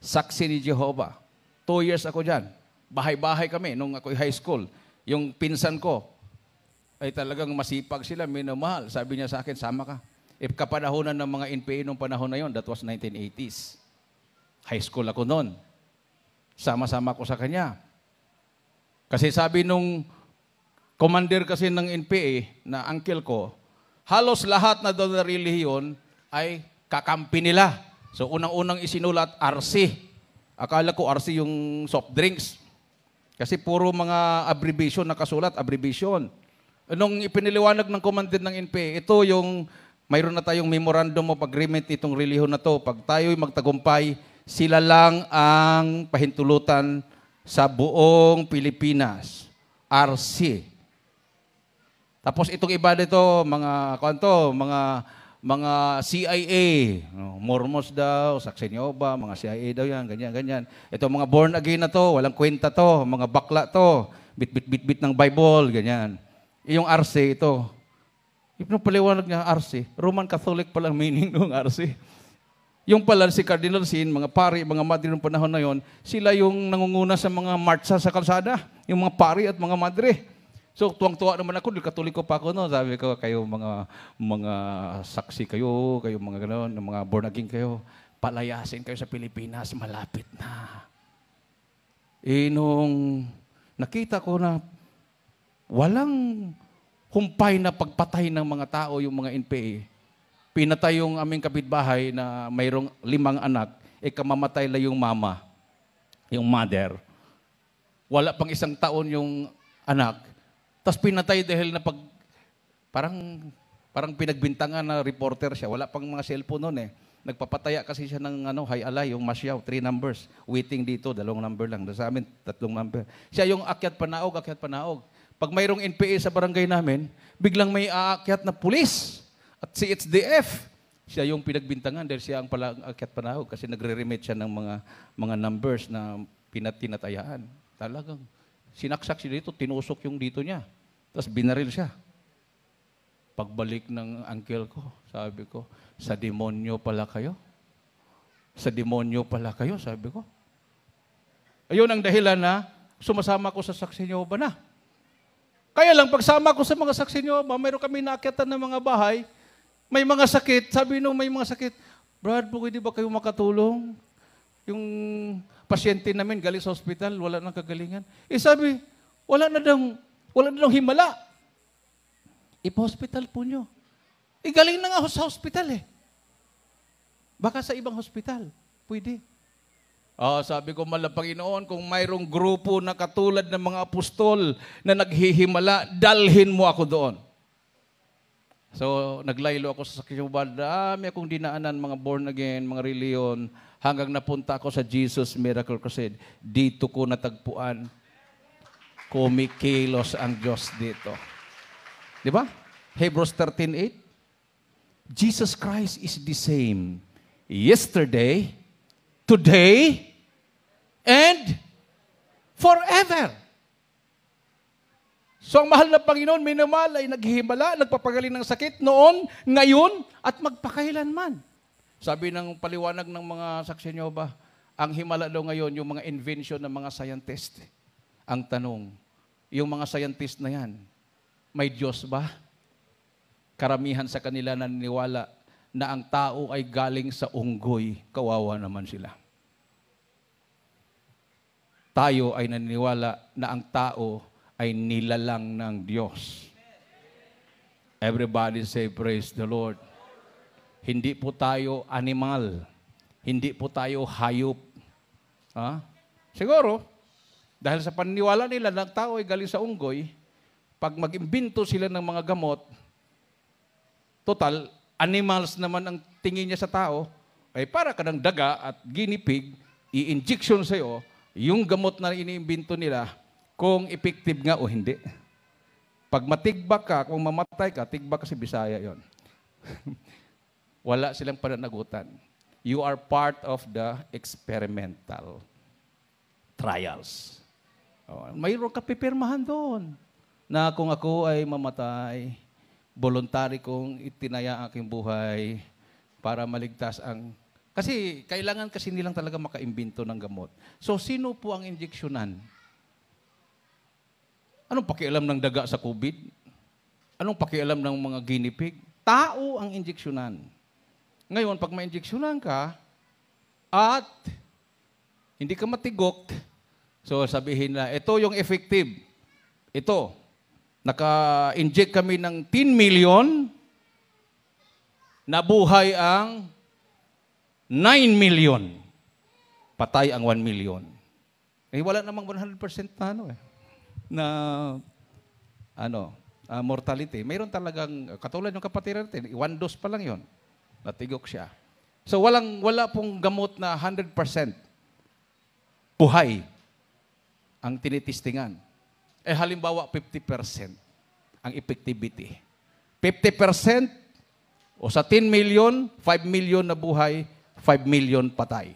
Saksi ni Jehovah. 2 years ako dyan. Bahay-bahay kami nung ako'y high school. Yung pinsan ko, ay talagang masipag sila, minamahal. Sabi niya sa akin, sama ka. If kapanahonan ng mga NPA nung panahon na yon, that was 1980s. High school ako noon. Sama-sama ko sa kanya. Kasi sabi nung commander kasi ng NPA na uncle ko, halos lahat na doon na relihiyon ay kakampi nila. So unang-unang isinulat, RC. Akala ko RC yung soft drinks. Kasi puro mga abbreviation nakasulat, abbreviation. Nung ipiniliwanag ng commander ng NPA, ito yung mayroon na tayong memorandum of agreement itong relihiyon na to. Pag tayo'y magtagumpay, sila lang ang pahintulutan sa buong Pilipinas. RC. Tapos itong iba dito, mga CIA, Mormons daw, Saksi ni Jehovah, mga CIA daw yan, ganyan. Ito mga born again na to, walang kwenta to, mga bakla to, bit ng Bible, ganyan. Yung RC ito, Yung paliwanag niya, RC, Roman Catholic palang meaning ng RC. Yung pala si Cardinal Sin, mga pari, mga madre ng panahon na yon, sila yung nangunguna sa mga marcha sa kalsada, yung mga pari at mga madre. So tuwang-tuwa naman ako, Katoliko pa ako, no? Sabi ko, kayo mga saksi kayo mga gano'n, mga born again kayo, palayasin kayo sa Pilipinas, malapit na. Nung nakita ko na walang humpay na pagpatay ng mga tao yung mga NPA, pinatay yung aming kapitbahay na mayroong 5 anak, kamamatay lang yung mama, yung mother. Wala pang 1 taon yung anak. Tapos pinatay dahil na parang pinagbintangan na reporter siya. Wala pang mga cellphone noon eh. Nagpapataya kasi siya ng Hay Alay, yung Masyaw, 3 numbers. Waiting dito, 2 number lang. Sa amin, 3 number. Siya yung akyat panaog. Pag mayroong NPA sa barangay namin, biglang may aakyat na pulis at CHDF. Siya yung pinagbintangan dahil siya ang akyat panahog kasi nagre-remit siya ng mga numbers na tinatayaan. Talagang sinaksak siya dito, tinusok yung dito niya. Tapos binaril siya. Pagbalik ng uncle ko, sabi ko, sa demonyo pala kayo? Sa demonyo pala kayo, sabi ko. Ayun ang dahilan na sumasama ko sa Saksi Nyoba na. Kaya lang, pagsama ko sa mga Saksi Nyoba, mayroon kami naakyatan ng mga bahay, may mga sakit, sabi nung may mga sakit, Brad, pwede ba kayo makatulong? Yung pasyente namin galing sa hospital, wala nang kagalingan. Sabi, wala na daw himala. Ipa-hospital po nyo. Galing na nga sa hospital eh. Baka sa ibang hospital, pwede. Sabi ko, Panginoon, kung mayroong grupo na katulad ng mga apostol na naghihimala, dalhin mo ako doon. So, naglaylo ako sa Saksi Nyoba. Dami akong dinaanan, mga born again, mga reliyon, hanggang napunta ako sa Jesus Miracle Crusade. Dito ko natagpuan, kumikilos ang Diyos dito. Di ba? Hebrews 13:8. Jesus Christ is the same yesterday, today, and forever. So ang mahal na Panginoon, minamahal ay naghihimala, nagpapagaling ng sakit noon, ngayon, at magpakailanman. Sabi ng paliwanag ng mga Saksi Nyoba, ang himala daw ngayon, yung mga invention ng mga scientist. Ang tanong, yung mga scientist na yan, may Diyos ba? Karamihan sa kanila naniniwala na ang tao ay galing sa unggoy. Kawawa naman sila. Tayo ay naniniwala na ang tao ay nilalang ng Diyos. Everybody say, praise the Lord. Hindi po tayo animal. Hindi po tayo hayop. Siguro, dahil sa paniniwala nila na ang tao ay galing sa unggoy, pag mag-imbento sila ng mga gamot, total, animals naman ang tingin niya sa tao, ay para ka ng daga at guinea pig, i-injection sa'yo, yung gamot na iniimbento nila, kung effective nga o hindi. Pag matigbak ka, kung mamatay ka, tigbak kasi Bisaya yon. Wala silang pananagutan. You are part of the experimental trials. Mayroon ka pipirmahan doon na kung ako ay mamatay, voluntary kong itinaya ang aking buhay para maligtas ang... Kasi kailangan kasi nilang talaga makaimbento ng gamot. So, sino po ang injeksyonan? Anong pakialam ng daga sa COVID? Anong pakialam ng mga guinea pig? Tao ang injeksyonan. Ngayon, pag ma-injeksyonan ka at hindi ka matigok, so sabihin na, ito yung effective. Ito, naka-inject kami ng 10 million, nabuhay ang 9 million. Patay ang 1 million. Wala namang 100% na mortality. Mayroon talagang, katulad ng kapatid natin, 1 dose pa lang yon, natigok siya. So wala pong gamot na 100% buhay ang tinitistingan. Halimbawa, 50% ang effectivity. 50% o sa 10 million, 5 million na buhay, 5 million patay.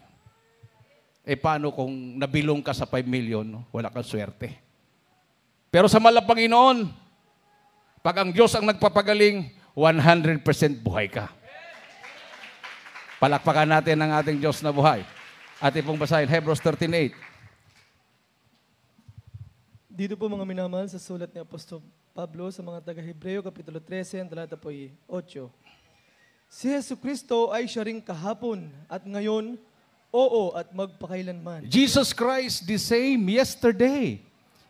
Paano kung nabilong ka sa 5 million, wala kang swerte. Pero sa mahal na Panginoon, pag ang Diyos ang nagpapagaling, 100% buhay ka. Palakpakan natin ang ating Diyos na buhay. Ating pong basahin, Hebrews 13:8. Dito po mga minamahal sa sulat ni Apostol Pablo sa mga taga-Hebreo, Kapitulo 13, ang talata po 8. Si Jesucristo ay siya ring kahapon at ngayon, oo at magpakailanman. Jesus Christ the same yesterday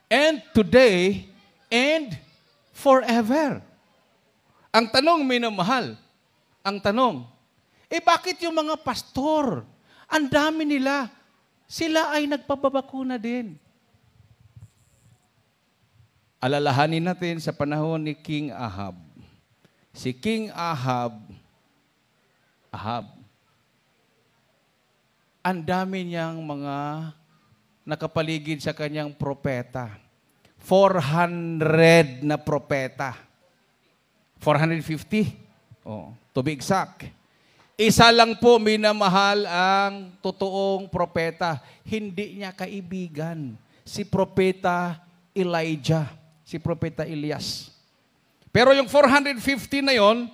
and today and forever. Ang tanong, minamahal, ang tanong, bakit yung mga pastor, ang dami nila, sila ay nagpapabakuna din? Alalahanin natin sa panahon ni King Ahab. Si King Ahab, ang dami niyang mga nakapaligid sa kanyang propeta. 400 na propeta. 450. To be exact. Isa lang po, minamahal, ang totoong propeta. Hindi niya kaibigan. Si propeta Elijah. Si propeta Elias. Pero yung 450 na yon,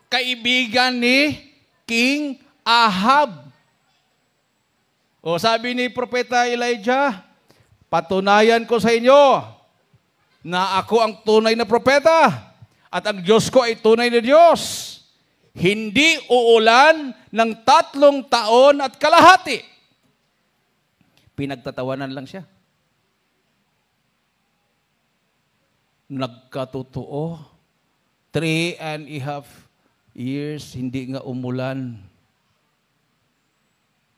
kaibigan ni King Ahab. Sabi ni propeta Elijah, patunayan ko sa inyo na ako ang tunay na propeta at ang Diyos ko ay tunay na Diyos. Hindi uulan ng 3 taon at kalahati. Pinagtatawanan lang siya. Nagkatotoo. 3.5 years, hindi nga umulan.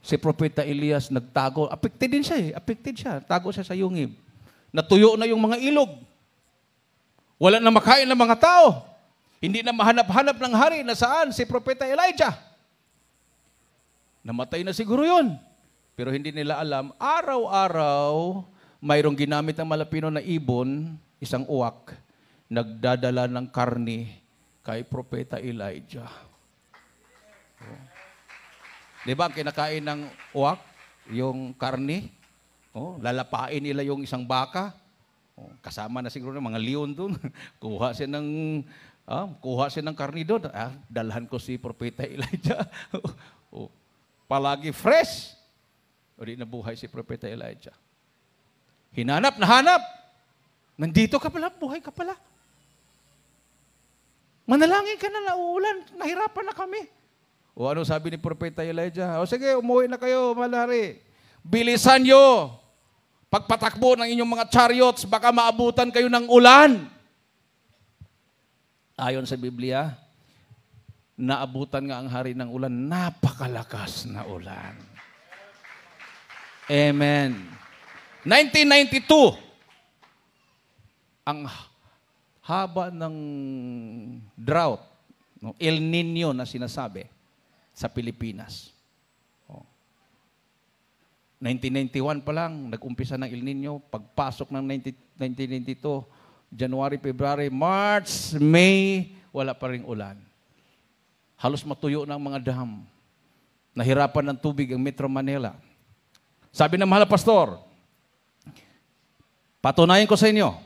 Si Propeta Elias nagtago. Affected din siya Affected siya. Tago siya sa yungib. Natuyo na yung mga ilog. Wala na makain ng mga tao. Hindi na mahanap-hanap ng hari na saan si Propeta Elijah. Namatay na siguro yun. Pero hindi nila alam, araw-araw, mayroong ginamit ng Malapino na ibon, isang uwak, nagdadala ng karni kay Propeta Elijah. Di ba, kinakain ng uwak, yung karni, lalapain nila yung isang baka, kasama na siguro ng mga leon doon, kuha siya ng karni doon, dalhan ko si Propeta Elijah. Palagi fresh. O di nabuhay si Propeta Elijah. Hinanap, nahanap. Nandito ka pala, buhay ka pala. Manalangin ka na, nauulan, nahirapan na kami. Ano sabi ni Propeta Elijah? Sige, umuwi na kayo, malari. Bilisan nyo. Pagpatakbo ng inyong mga chariots, baka maabutan kayo ng ulan. Ayon sa Biblia, naabutan nga ang hari ng ulan, napakalakas na ulan. Amen. 1992, ang haba ng drought, El Nino na sinasabi sa Pilipinas. 1991 pa lang, nag-umpisa ng El Nino, pagpasok ng 1992, January, February, March, May, wala pa ring ulan. Halos matuyo ng mga dam. Nahirapan ng tubig ang Metro Manila. Sabi ng mahal na pastor, patunayan ko sa inyo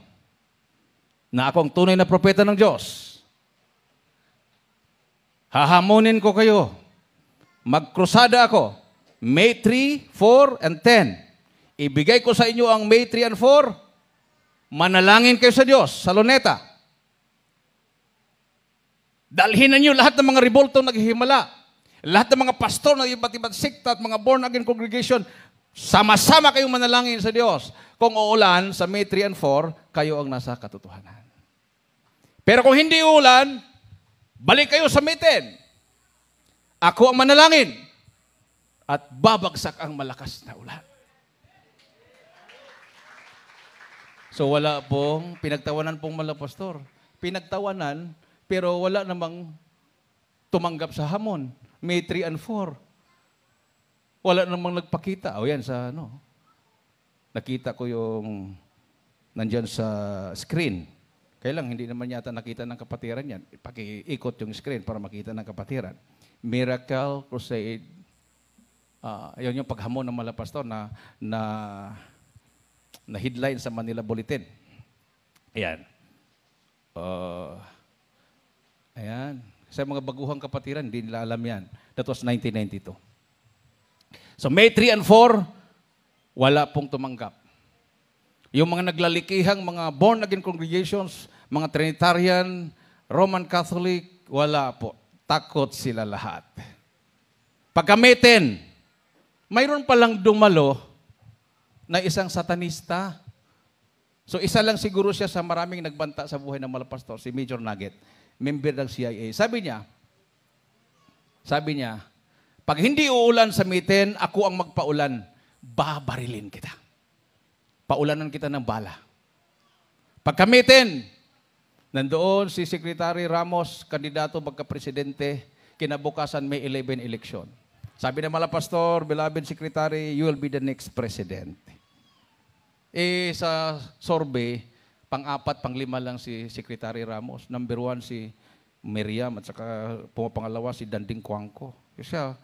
na ako ang tunay na propeta ng Diyos. Hahamunin ko kayo. Magkrusada ako. May 3, 4, and 10. Ibigay ko sa inyo ang May 3 and 4. Manalangin kayo sa Diyos, sa Luneta. Dalhin na niyo lahat ng mga revoltong naghihimala. Lahat ng mga pastor na iba't ibang sekta at mga born-again congregation, sama-sama kayong manalangin sa Diyos. Kung uulan, sa May 3 and 4, kayo ang nasa katotohanan. Pero kung hindi uulan, balik kayo sa May 10. Ako ang manalangin at babagsak ang malakas na ulan. So wala pong pinagtawanan pong mga pastor. Pinagtawanan, pero wala namang tumanggap sa hamon. May 3 and 4. Wala namang nagpakita. O yan sa nakita ko yung nandyan sa screen. Kaya lang, hindi naman yata nakita ng kapatiran yan. Pakiikot yung screen para makita ng kapatiran. Miracle Crusade. Yun yung paghamon ng mga pastor na headline sa Manila Bulletin. Ayan. Ayan. Sa mga baguhang kapatiran, hindi nila alam yan. That was 1992. So May 3 and 4, wala pong tumanggap. Yung mga naglalikihang mga born-again congregations, mga Trinitarian, Roman Catholic, wala po. Takot sila lahat. Pagka May 10, mayroon palang dumalo na isang satanista. So isa lang siguro siya sa maraming nagbanta sa buhay ng mga pastor, si Major Nugget, member ng CIA. Sabi niya, pag hindi uulan sa May 10, ako ang magpaulan, babarilin kita. Paulanan kita ng bala. Pagka May 10, nandoon si Secretary Ramos, kandidato magka-presidente, kinabukasan May 11 election. Sabi ng mga pastor, beloved Secretary, you will be the next president. Sa survey, pang-4, pang-5 lang si Secretary Ramos. Number 1 si Miriam at saka pumapangalawa si Danding Cuangco. Siya,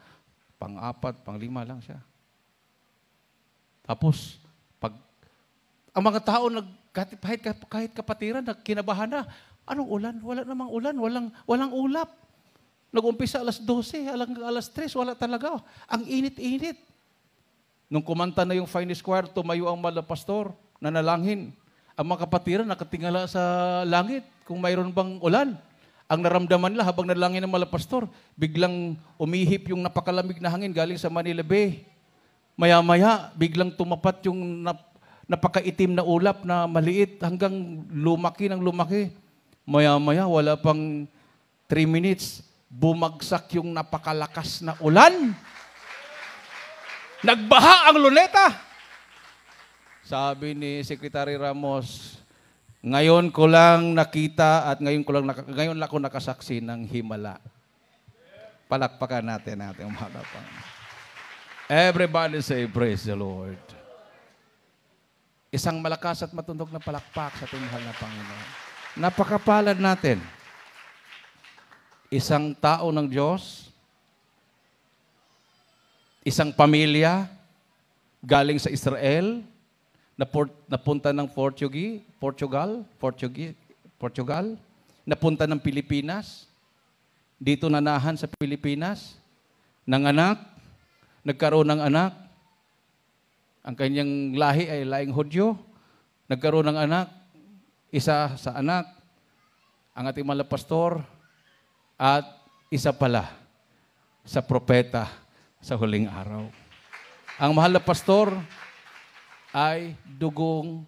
pang-4, pang-5 lang siya. Tapos, ang mga tao, kahit kapatiran, kinabahan na. Anong ulan? Wala namang ulan. Walang ulap. Nag-umpisa alas 12, alas 3, wala talaga. Ang init-init. Nung kumanta na yung Finest Choir, tumayo ang mga pastor, nanalangin. Ang mga kapatiran nakatingala sa langit kung mayroon bang ulan. Ang naramdaman nila habang nalangin ng mga pastor, biglang umihip yung napakalamig na hangin galing sa Manila Bay. Maya-maya, biglang tumapat yung napakaitim na ulap na maliit hanggang lumaki ng lumaki. Maya-maya, wala pang 3 minutes, bumagsak yung napakalakas na ulan. Nagbaha ang Luneta. Sabi ni Secretary Ramos, ngayon ko lang nakita at ngayon lang ako nakasaksi ng himala. Palakpakan natin umaga pa. Everybody say, praise the Lord. Isang malakas at matunog na palakpak sa ating mahal na Panginoon. Napakapalad natin. Isang tao ng Diyos, isang pamilya, galing sa Israel, napunta ng Portugal, napunta ng Pilipinas, dito nanahan sa Pilipinas, nagkaroon ng anak, ang kanyang lahi ay lahing Hudyo, nagkaroon ng anak, isa sa anak, ang ating mga pastor, at isa pala sa propeta sa huling araw. Ang mahal na pastor ay dugong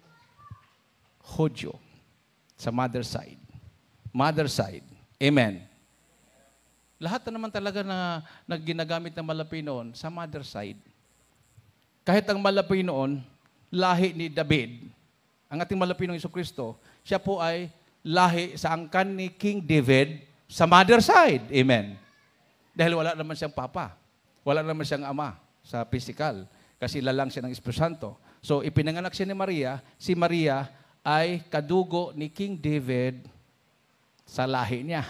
Hudyo sa mother side. Mother side. Amen. Lahat na naman talaga na ginagamit ng malapi noon sa mother side. Kahit ang malapi noon, lahi ni David, ang ating malapi ng Jesucristo, siya po ay lahi sa angkan ni King David sa mother side. Amen. Dahil wala naman siyang papa. Wala naman siyang ama sa physical. Kasi lalang siya ng Espiritu Santo. So, ipinanganak siya ni Maria. Si Maria ay kadugo ni King David sa lahi niya.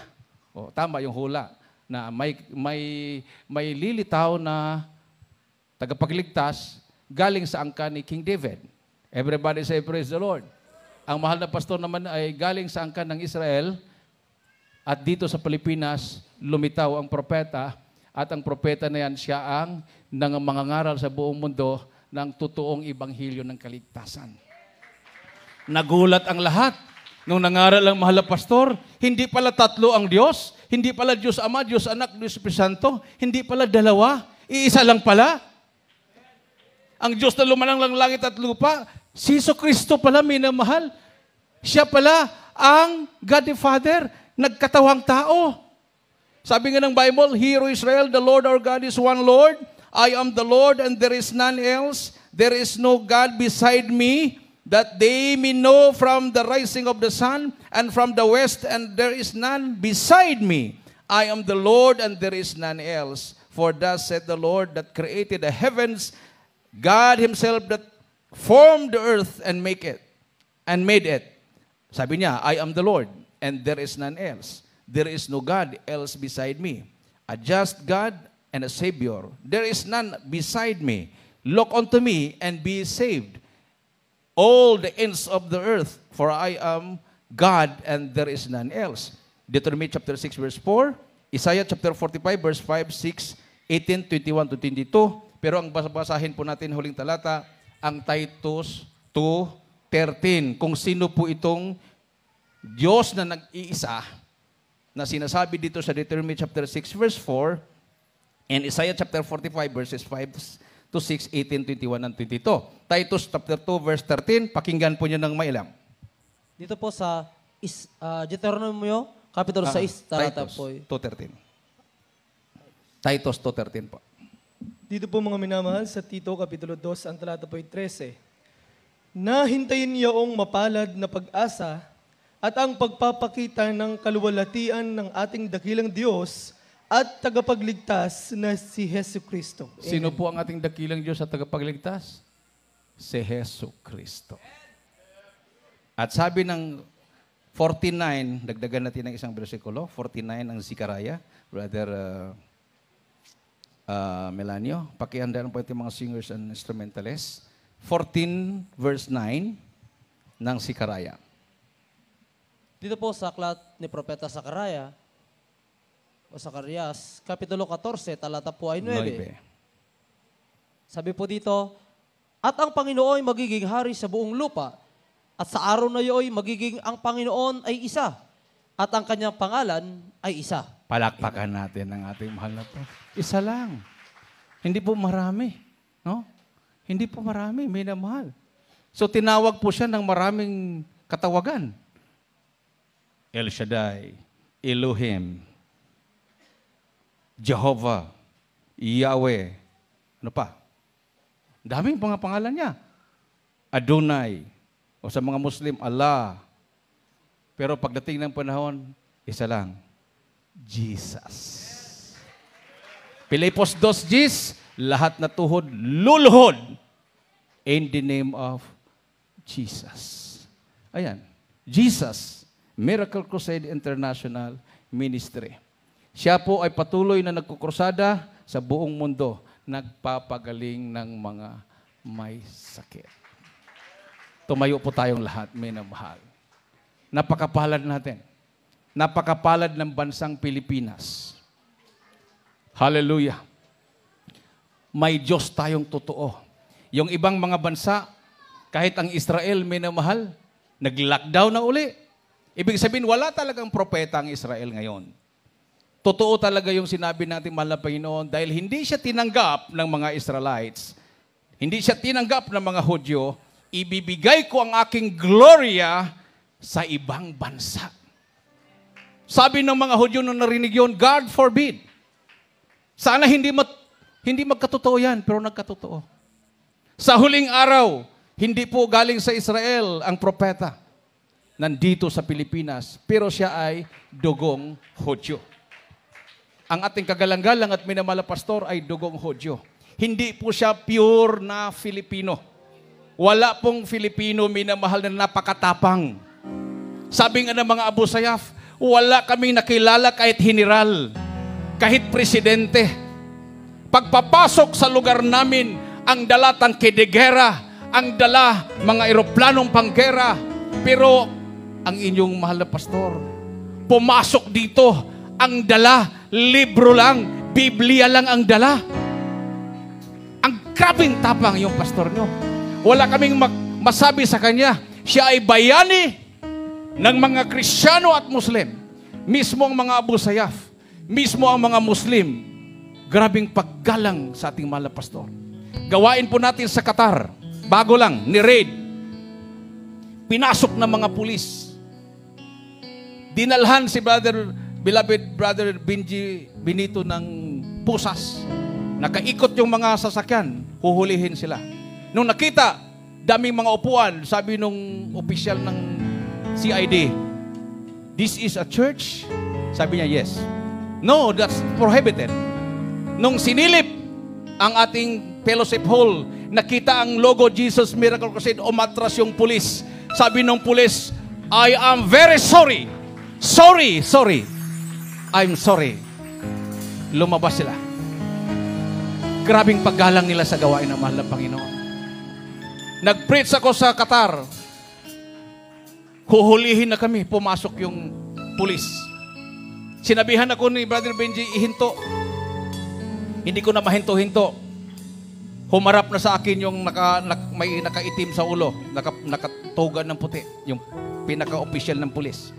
O, tama yung hula na may lilitaw na tagapagligtas galing sa angkan ni King David. Everybody say, praise the Lord. Ang mahal na pastor naman ay galing sa angkan ng Israel at dito sa Pilipinas, lumitaw ang propeta at ang propeta na yan, siya ang mangangaral sa buong mundo ng totoong ibanghilyo ng kaligtasan. Nagulat ang lahat. Nung nangaral ang mahal na pastor, hindi pala tatlo ang Diyos, hindi pala Diyos Ama, Diyos Anak, Diyos Espiritu Santo, hindi pala dalawa, iisa lang pala. Ang Diyos na lumalang lang langit at lupa, si Jesucristo pala minamahal. Siya pala ang God the Father, nagkatawang tao. Sabi nga ng Bible, Hear Israel, the Lord our God is one Lord. I am the Lord and there is none else. There is no God beside me, that they may know from the rising of the sun and from the west, and there is none beside me. I am the Lord and there is none else. For thus said the Lord that created the heavens, God Himself that formed the earth and made it. Sabi niya, I am the Lord and there is none else. There is no God else beside me. A just God and a Savior. There is none beside me. Look unto me and be saved, all the ends of the earth, for I am God and there is none else. Deuteronomy chapter 6 verse 4, Isaiah chapter 45 verse 5, 6, 18, 21 to 22. Pero ang basahin po natin huling talata, ang Titus 2:13. Kung sino po itong Diyos na nag-iisa na sinasabi dito sa Deuteronomy chapter 6 verse 4 and Isaiah chapter 45 verses 5 to 6, 18, 21, and 22. Titus chapter 2 verse 13, pakinggan po niyo ng mailam. Dito po sa Deuteronomio, Kapitulo 6, talata Titus po. 2:13. Titus 2:13 po. Dito po mga minamahal sa Tito, Kapitulo 2, ang talata po ay 13. Na hintayin niyaong mapalad na pag-asa at ang pagpapakita ng kaluwalhatian ng ating dakilang Diyos at tagapagligtas na si Hesu Kristo. Sino po ang ating dakilang Diyos at tagapagligtas? Si Hesu Kristo. At sabi ng 49, dagdagan natin ng isang bersikulo, 49 ang Zechariah, Brother Melanio, pakiandaan po ito mga singers and instrumentalists. 14 verse 9 ng Zechariah. Dito po sa aklat ni Propeta Sakaraya, o Sakarias, Kapitulo 14, talata po ay 9. Sabi po dito, at ang Panginoon ay magiging hari sa buong lupa, at sa araw na iyo'y magiging ang Panginoon ay isa, at ang kanyang pangalan ay isa. Palakpakan natin ang ating mahal na po. Isa lang. Hindi po marami. No? Hindi po marami, may namahal. So tinawag po siya ng maraming katawagan. El Shaddai, Elohim, Jehovah, Yahweh, ano pa? Daming mga pangalan niya. Adonai, o sa mga Muslim, Allah. Pero pagdating ng panahon, isa lang, Jesus. Pilipos 2:10, lahat na tuhod, luluhod in the name of Jesus. Ayan, Jesus, Miracle Crusade International Ministry. Siya po ay patuloy na nagkukrusada sa buong mundo, nagpapagaling ng mga may sakit. Tumayo po tayong lahat, minamahal. Napakapalad natin. Napakapalad ng bansang Pilipinas. Hallelujah. May Diyos tayong totoo. Yung ibang mga bansa, kahit ang Israel, minamahal, nag-lockdown na uli. Ibig sabihin, wala talagang propeta ang Israel ngayon. Totoo talaga yung sinabi natin, mahal na Panginoon, dahil hindi siya tinanggap ng mga Israelites, hindi siya tinanggap ng mga Hudyo, ibibigay ko ang aking gloria sa ibang bansa. Sabi ng mga Hudyo nung narinig yun, God forbid. Sana hindi magkatotoo yan, pero nagkatotoo. Sa huling araw, hindi po galing sa Israel ang propeta. Nandito sa Pilipinas, pero siya ay dugong Hudyo. Ang ating kagalang-galang at minamahal na pastor ay dugong Hudyo. Hindi po siya pure na Filipino. Wala pong Filipino minamahal na napakatapang. Sabi nga ng mga Abu Sayyaf, wala kaming nakilala kahit general, kahit presidente. Pagpapasok sa lugar namin, ang dala tangke de gera, ang dala mga eroplanong panggera. Pero ang inyong mahal na pastor, pumasok dito, ang dala, libro lang, Biblia lang ang dala. Ang grabing tapang yung pastor nyo. Wala kaming masabi sa kanya, siya ay bayani ng mga Kristiyano at Muslim. Mismo ang mga Abu Sayyaf, mismo ang mga Muslim, grabing paggalang sa ating mahal na pastor. Gawain po natin sa Qatar, bago lang, ni-raid. Pinasok ng mga pulis. Dinalhan si beloved brother Benito ng pusas. Nakaikot yung mga sasakyan, huhulihin sila. Nung nakita, daming mga upuan, sabi nung opisyal ng CID, this is a church? Sabi niya, yes. No, that's prohibited. Nung sinilip ang ating fellowship hall, nakita ang logo Jesus Miracle Crusade, umatras yung pulis. Sabi nung pulis, I am very sorry. Sorry. I'm sorry. Lumabas sila. Grabing paggalang nila sa gawain ng mahal na Panginoon. Nag-preach ako sa Qatar. Huhulihin na kami. Pumasok yung pulis. Sinabihan ako ni Brother Benji, ihinto. Hindi ko na mahinto-hinto. Humarap na sa akin yung may nakaitim sa ulo, nakatugan ng puti, yung pinaka-official ng pulis.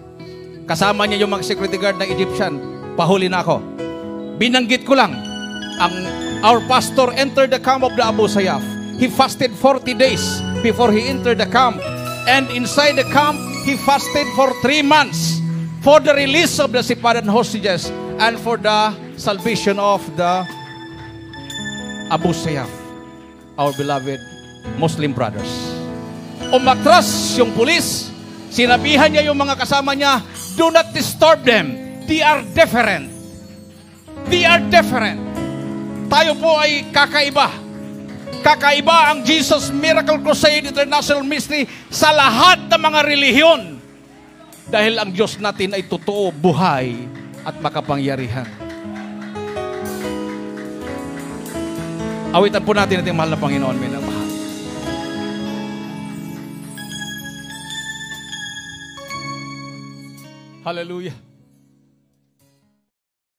Kasama niya yung mga security guard na Egyptian. Pahuli na ako. Binanggit ko lang, our pastor entered the camp of the Abu Sayyaf. He fasted 40 days before he entered the camp. And inside the camp, he fasted for 3 months for the release of the separated hostages and for the salvation of the Abu Sayyaf, our beloved Muslim brothers. Umatras yung pulis, sinabihan niya yung mga kasama niya, do not disturb them. They are different. They are different. Tayo po ay kakaiba. Kakaiba ang Jesus Miracle Crusade International Ministry sa lahat ng mga relihiyon. Dahil ang Diyos natin ay totoo, buhay at makapangyarihan. Awitan po natin ating mahal na Panginoon, minamahal. Hallelujah.